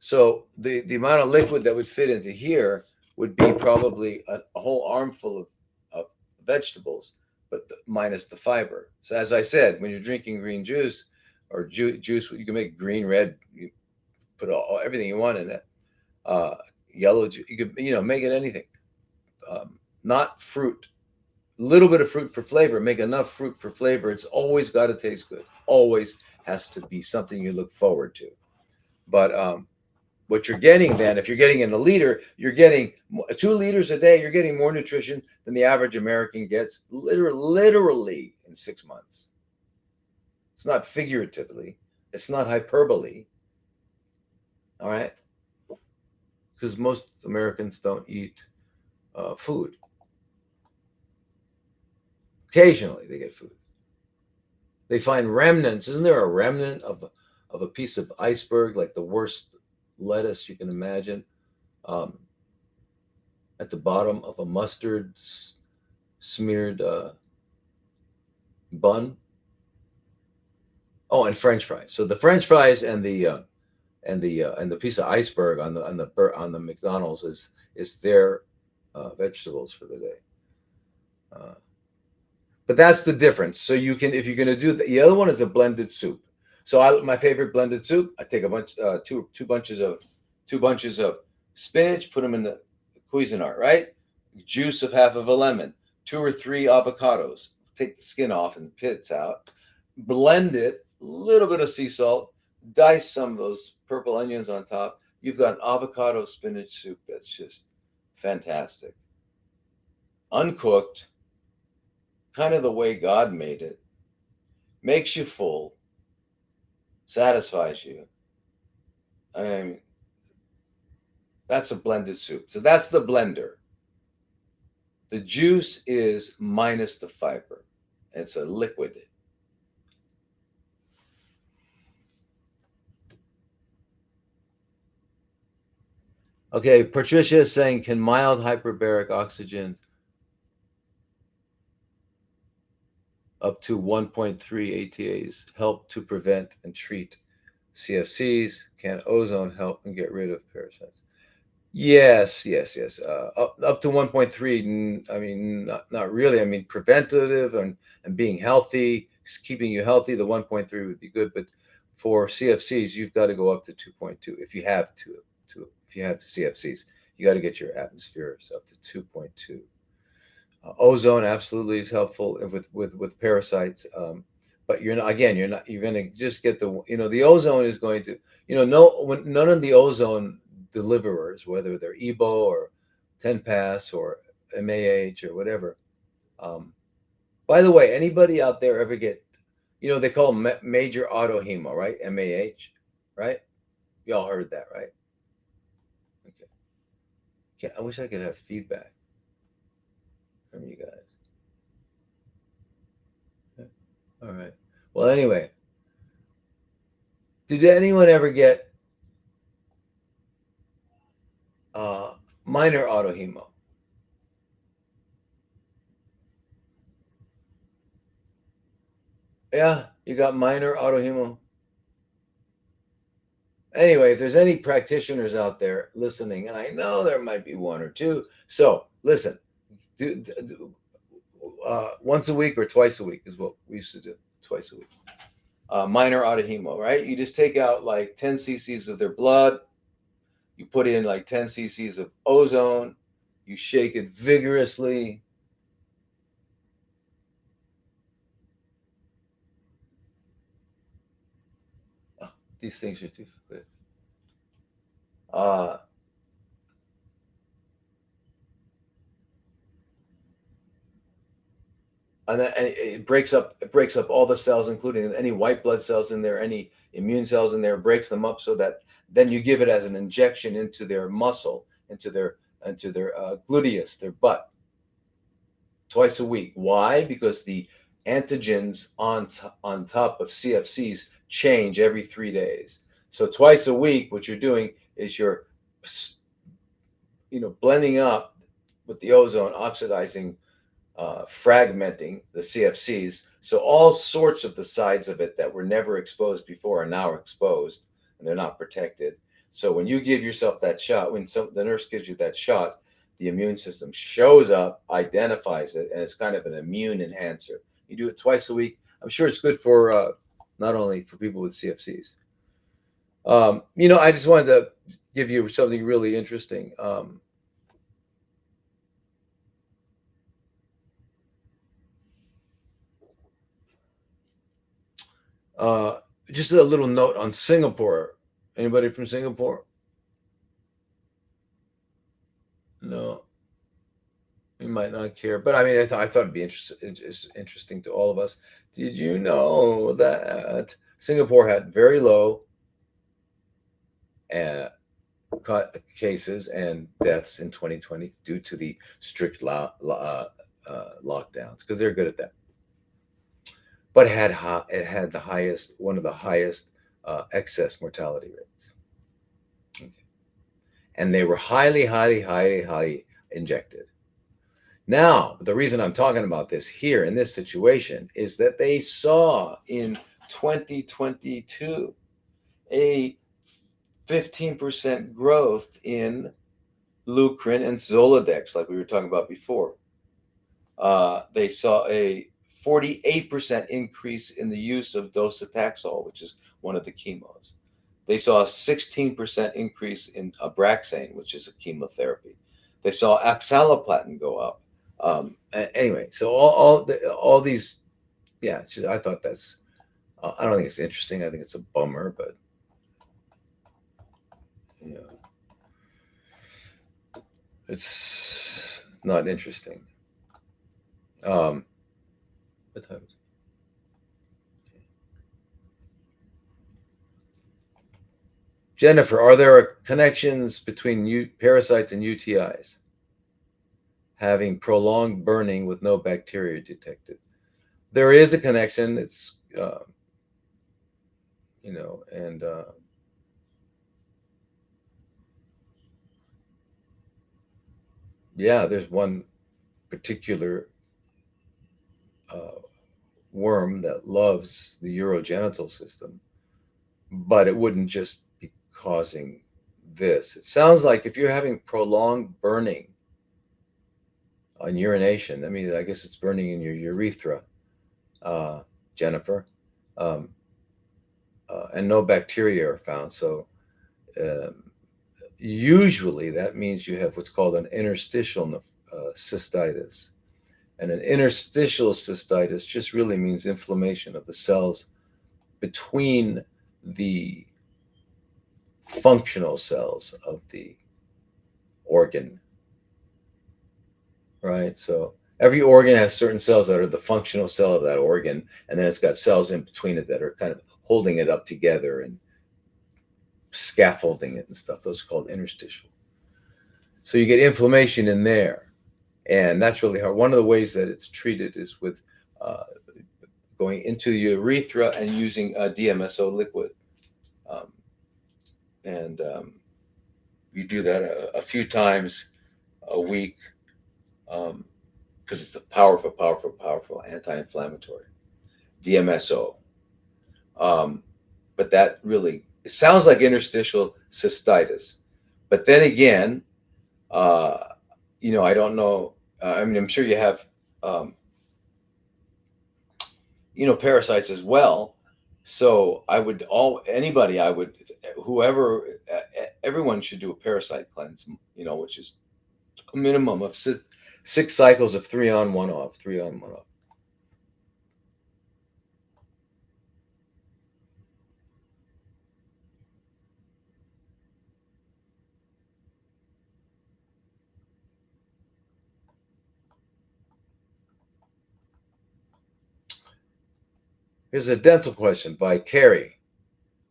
So the amount of liquid that would fit into here would be probably a whole armful of vegetables, but minus the fiber. So as I said, when you're drinking green juice or juice, you can make green, red. You put everything you want in it. Uh, Yellow juice, you could make it anything. Not fruit. Little bit of fruit for flavor. Make enough fruit for flavor. It's always got to taste good. Always has to be something you look forward to. But what you're getting then, if you're getting in a liter, you're getting 2 liters a day. You're getting more nutrition than the average American gets literally in 6 months. It's not figuratively. It's not hyperbole. All right, because most Americans don't eat food. Occasionally, they get food. They find remnants. Isn't there a remnant of a piece of iceberg, like the worst lettuce you can imagine, um, at the bottom of a mustard smeared bun? Oh, and French fries. So the French fries and the piece of iceberg on the McDonald's is their vegetables for the day. Uh, but that's the difference. So you can, if you're going to do the other one is a blended soup. So my favorite blended soup, I take a bunch, two bunches of spinach, put them in the Cuisinart, right? Juice of half of a lemon, 2 or 3 avocados, take the skin off and the pits out, blend it, a little bit of sea salt, dice some of those purple onions on top. You've got an avocado spinach soup that's just fantastic. Uncooked, kind of the way God made it, makes you full, satisfies you. I mean, that's a blended soup. So that's the blender. The juice is minus the fiber. It's a liquid. Okay, Patricia is saying, can mild hyperbaric oxygen up to 1.3 ATAs help to prevent and treat CFCs? Can ozone help and get rid of parasites? Yes, yes, yes. Up to 1.3. I mean, not really. I mean, preventative and being healthy, just keeping you healthy. The 1.3 would be good, but for CFCs, you've got to go up to 2.2. If you have if you have CFCs, you got to get your atmospheres up to 2.2. Ozone absolutely is helpful with parasites, but you're not, again, you're going to just get the ozone is going to, none of the ozone deliverers, whether they're EBO or 10 pass or MAH or whatever. By the way, anybody out there ever get, they call them major autohemo, right? MAH, right? Y'all heard that, right? Okay. I wish I could have feedback from you guys. All right. Well, anyway, did anyone ever get uh, minor autohemo? Yeah, you got minor autohemo. Anyway, if there's any practitioners out there listening, and I know there might be one or two, so listen, once a week or twice a week is what we used to do. Twice a week. Minor autohemo, right? You just take out like 10 cc's of their blood. You put in like 10 cc's of ozone. You shake it vigorously. Oh, these things are too good. Uh, and then it breaks up all the cells, including any white blood cells in there, any immune cells in there. Breaks them up so that then you give it as an injection into their muscle, into their gluteus, their butt, twice a week. Why? Because the antigens on top of CFCs change every 3 days. So twice a week, what you're doing is you're blending up with the ozone, oxidizing, fragmenting the CFCs. So all sorts of the sides of it that were never exposed before are now exposed, and they're not protected. So when you give yourself that shot, when the nurse gives you that shot, the immune system shows up, identifies it, and it's kind of an immune enhancer. You do it twice a week. I'm sure it's good for not only for people with CFCs. I just wanted to give you something really interesting. Uh, just a little note on Singapore. Anybody from Singapore? No, you might not care, but I mean, I thought it'd be interesting to all of us. Did you know that Singapore had very low uh, cases and deaths in 2020 due to the strict lockdowns because they're good at that, but it had one of the highest excess mortality rates. Okay. And they were highly, highly, highly, highly injected. Now, the reason I'm talking about this here in this situation is that they saw in 2022 a 15% growth in Lucrin and Zoladex, like we were talking about before. They saw a 48% increase in the use of docetaxel, which is one of the chemos. They saw a 16% increase in Abraxane, which is a chemotherapy. They saw oxaliplatin go up. Anyway, so all these, yeah. I thought that's. I don't think it's interesting. I think it's a bummer, but you know, it's not interesting. Um, what time is it? Jennifer, are there connections between parasites and UTIs? Having prolonged burning with no bacteria detected. There is a connection. It's and yeah, there's one particular uh, worm that loves the urogenital system, but it wouldn't just be causing this. It sounds like if you're having prolonged burning on urination, I mean, I guess it's burning in your urethra, uh, Jennifer, um, and no bacteria are found. So um, usually that means you have what's called an interstitial cystitis. And an interstitial cystitis just really means inflammation of the cells between the functional cells of the organ, right? So every organ has certain cells that are the functional cell of that organ, and then it's got cells in between it that are kind of holding it up together and scaffolding it and stuff. Those are called interstitial. So you get inflammation in there, and that's really hard. One of the ways that it's treated is with uh, going into the urethra and using DMSO liquid. Um, and You do that a few times a week because it's a powerful, powerful, powerful anti-inflammatory. DMSO. Um, but that really it sounds like interstitial cystitis. But then again, uh, I don't know. I mean, I'm sure you have, um, parasites as well. So I would anybody I would whoever everyone should do a parasite cleanse. Which is a minimum of six cycles of 3 on 1 off, 3 on 1 off. Here's a dental question by Carrie.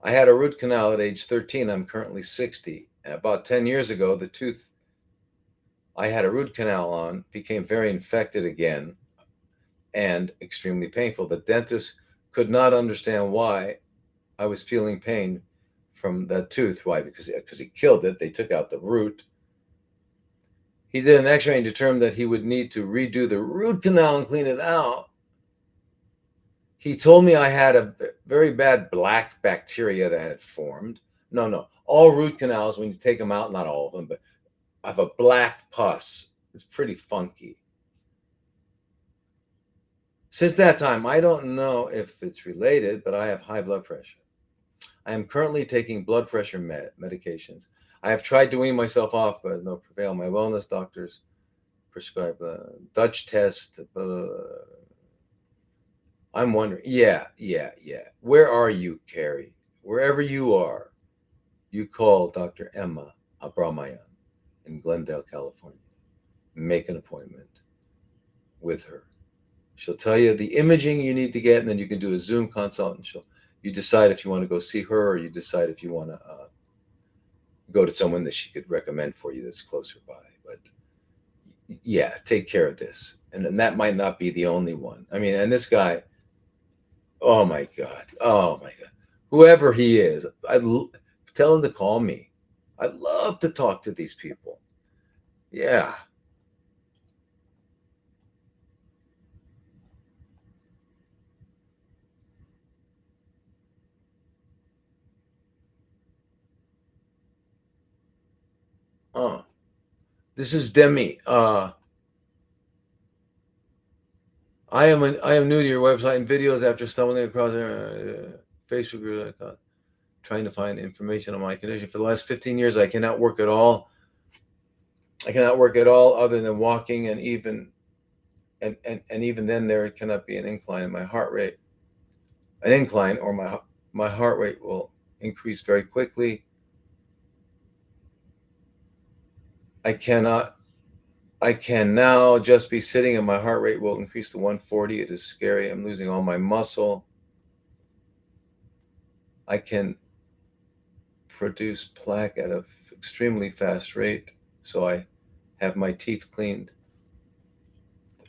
I had a root canal at age 13. I'm currently 60. And about 10 years ago, the tooth I had a root canal on became very infected again and extremely painful. The dentist could not understand why I was feeling pain from that tooth. Why? Because he killed it. They took out the root. He did an X-ray and determined that he would need to redo the root canal and clean it out. He told me I had a very bad black bacteria that had formed. No, no, all root canals when you take them out, not all of them, but I have a black pus. It's pretty funky. Since that time, I don't know if it's related, but I have high blood pressure. I am currently taking blood pressure medications. I have tried to wean myself off, but no prevail. My wellness doctors prescribe a Dutch test. I'm wondering, yeah, yeah, yeah. Where are you, Carrie? Wherever you are, you call Dr. Emma Abramayan in Glendale, California. Make an appointment with her. She'll tell you the imaging you need to get, and then you can do a Zoom consult, and you decide if you want to go see her, or you decide if you want to go to someone that she could recommend for you that's closer by. But yeah, take care of this, and that might not be the only one. I mean, and this guy, oh my god, oh my god, whoever he is, tell him to call me. I'd love to talk to these people. Yeah. Oh, this is Demi. I am new to your website and videos after stumbling across Facebook group. Trying to find information on my condition for the last 15 years. I cannot work at all. I cannot work at all other than walking and even and even then there cannot be an incline in my heart rate, an incline, or my heart rate will increase very quickly. I cannot. I can now just be sitting and my heart rate will increase to 140. It is scary. I'm losing all my muscle. I can produce plaque at an extremely fast rate. So I have my teeth cleaned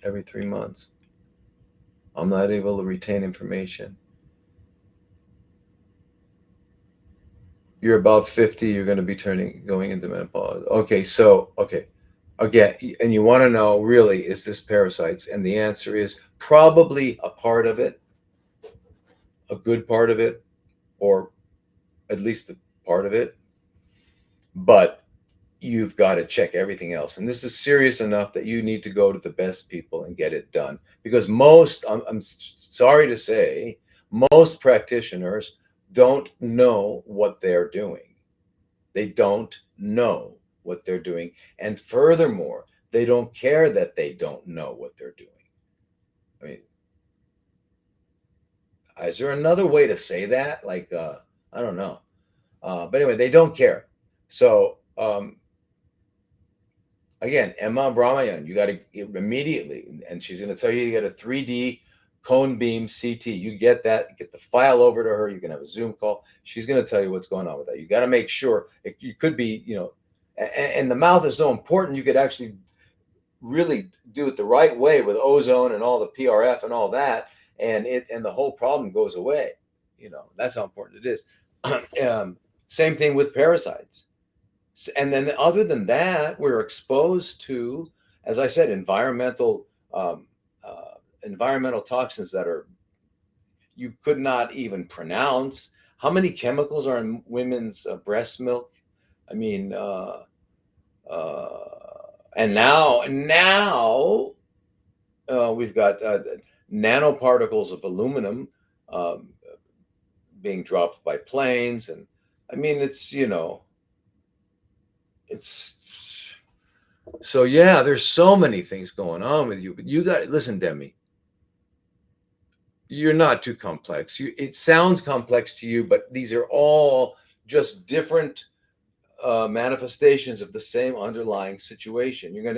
every 3 months. I'm not able to retain information. You're about 50, you're going to be going into menopause. Okay. Again, and you want to know really, is this parasites? And the answer is probably a part of it, a good part of it, or at least a part of it. But you've got to check everything else. And this is serious enough that you need to go to the best people and get it done. Because I'm sorry to say, most practitioners don't know what they're doing. They don't know what they're doing. And furthermore, they don't care that they don't know what they're doing. I mean, is there another way to say that? Like, I don't know. But anyway, they don't care. So, again, Emma Brahmayan, you got to immediately, and she's going to tell you to get a 3D cone beam CT. You get that, get the file over to her. You can have a Zoom call. She's going to tell you what's going on with that. You got to make sure you could be, and the mouth is so important. You could actually really do it the right way with ozone and all the PRF and all that, and the whole problem goes away. That's how important it is. Same thing with parasites. And then other than that, we're exposed to, as I said, environmental toxins that are you could not even pronounce. How many chemicals are in women's breast milk? I mean, uh, and now we've got nanoparticles of aluminum um, being dropped by planes, and I mean, it's so yeah. There's so many things going on with you, but you got to listen, Demi. You're not too complex. It sounds complex to you, but these are all just different manifestations of the same underlying situation. You're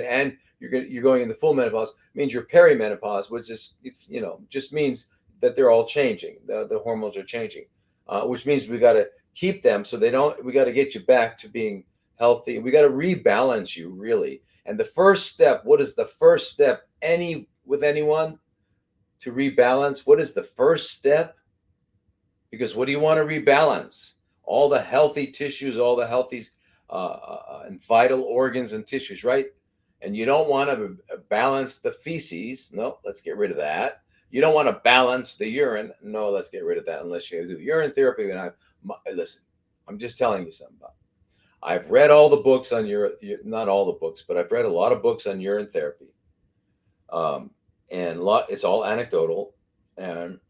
going into full menopause. Means you're perimenopause, which is just means that they're all changing. The hormones are changing, which means we got to keep them so they don't. We got to get you back to being healthy. We got to rebalance you really. And the first step. What is the first step? With anyone to rebalance? What is the first step? Because what do you want to rebalance? All the healthy tissues, all the healthy and vital organs and tissues, right? And you don't want to balance the feces. No, let's get rid of that. You don't want to balance the urine. No, let's get rid of that unless you do urine therapy. And listen, I'm just telling you something about it. I've read all the books on not all the books, but I've read a lot of books on urine therapy. And it's all anecdotal. And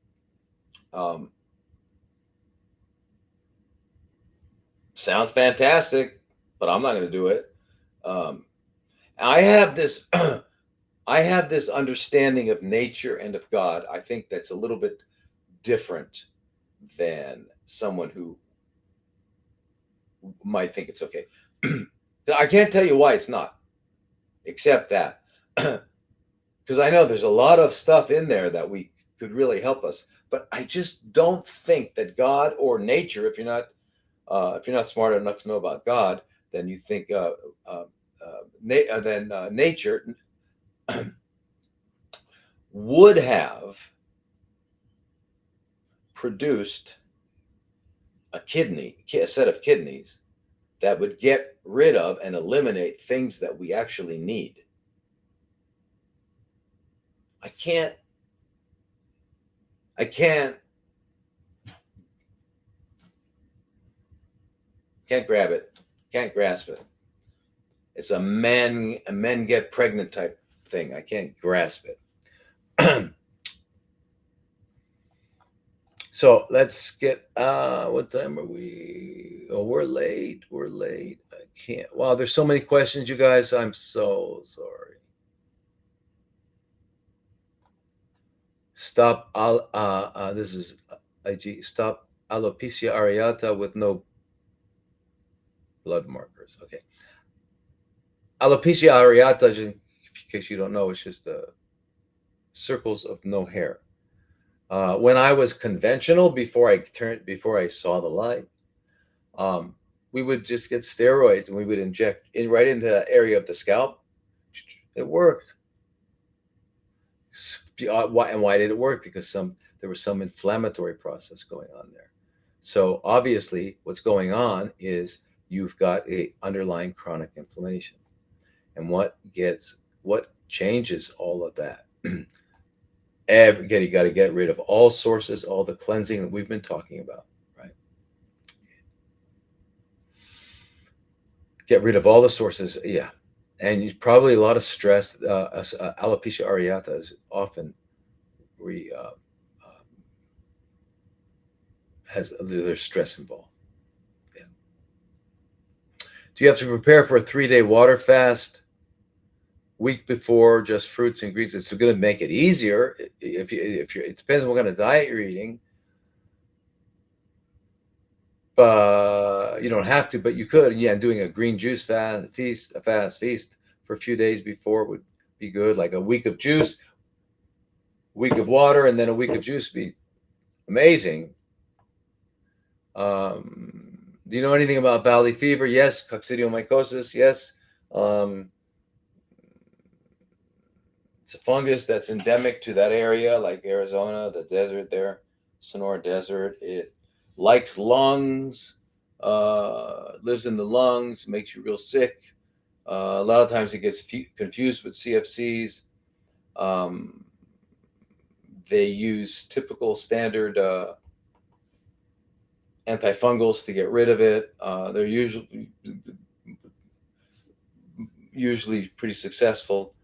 sounds fantastic, but I'm not going to do it. I have this I have this understanding of nature and of God. I think that's a little bit different than someone who might think it's okay. I can't tell you why it's not, except that because I know there's a lot of stuff in there that we could really help us, but I just don't think that God or nature, if you're not smart enough to know about God, then you think nature would have produced a set of kidneys that would get rid of and eliminate things that we actually need. I can't grab it, can't grasp it. It's a men get pregnant type thing. I can't grasp it. So let's get what time are we? Oh, we're late. I can't. Wow, there's so many questions, you guys. I'm so sorry. Stop this is IG. Stop alopecia areata with no blood markers. Okay. Alopecia areata, just in case you don't know, it's just circles of no hair. When I was conventional, before I saw the light, um, we would just get steroids and we would inject in right into that area of the scalp. It worked. Why did it work? Because there was some inflammatory process going on there. So obviously, what's going on is you've got a underlying chronic inflammation, and what changes all of that? Again, you got to get rid of all sources, all the cleansing that we've been talking about, right? Get rid of all the sources, yeah. And probably a lot of stress. Alopecia areata is often re, there's stress involved. Yeah. Do you have to prepare for a 3-day water fast? Week before, just fruits and greens. It's going to make it easier if you. It depends on what kind of diet you're eating. You don't have to, but you could. Yeah, doing a green juice a fast feast for a few days before would be good. Like a week of juice, week of water, and then a week of juice would be amazing. Do you know anything about valley fever? Yes. Coccidiomycosis? Yes. Um, it's a fungus that's endemic to that area, like Arizona, the desert there, Sonora Desert. It likes lungs, lives in the lungs, makes you real sick. A lot of times it gets confused with CFCs. Um, they use typical standard antifungals to get rid of it. They're usually pretty successful,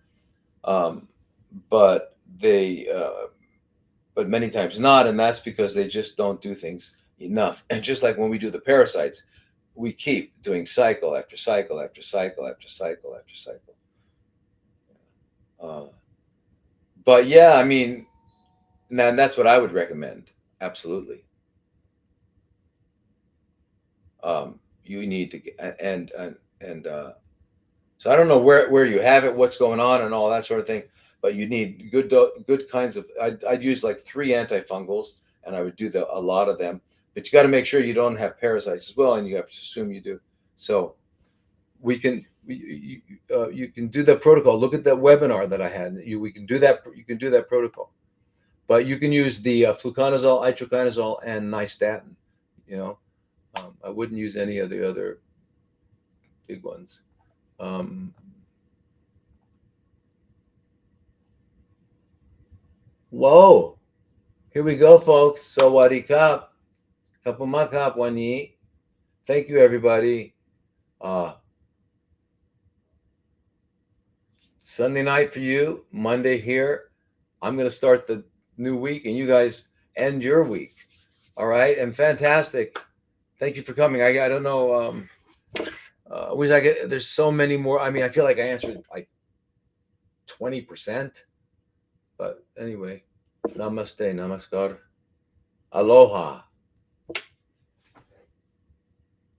um, but but many times not, and that's because they just don't do things enough. And just like when we do the parasites, we keep doing cycle after cycle after cycle after cycle after cycle. Uh, but yeah, I mean, now that's what I would recommend. Absolutely. You need to get and so I don't know where you have it, what's going on, and all that sort of thing. But you need good kinds of. I'd use like 3 antifungals, and I would do a lot of them. But you got to make sure you don't have parasites as well, and you have to assume you do. So you can do that protocol. Look at that webinar that I had. We can do that. You can do that protocol, but you can use the fluconazole, itraconazole, and nystatin. You know, I wouldn't use any of the other big ones. Um, Whoa, here we go, folks. So kap, kapumakap wani. Thank you, everybody. Uh, Sunday night for you, Monday here. I'm going to start the new week, and you guys end your week. All right, and fantastic. Thank you for coming. I don't know. Wish I could. There's so many more. I mean, I feel like I answered like 20%, but anyway. Namaste, namaskar, aloha.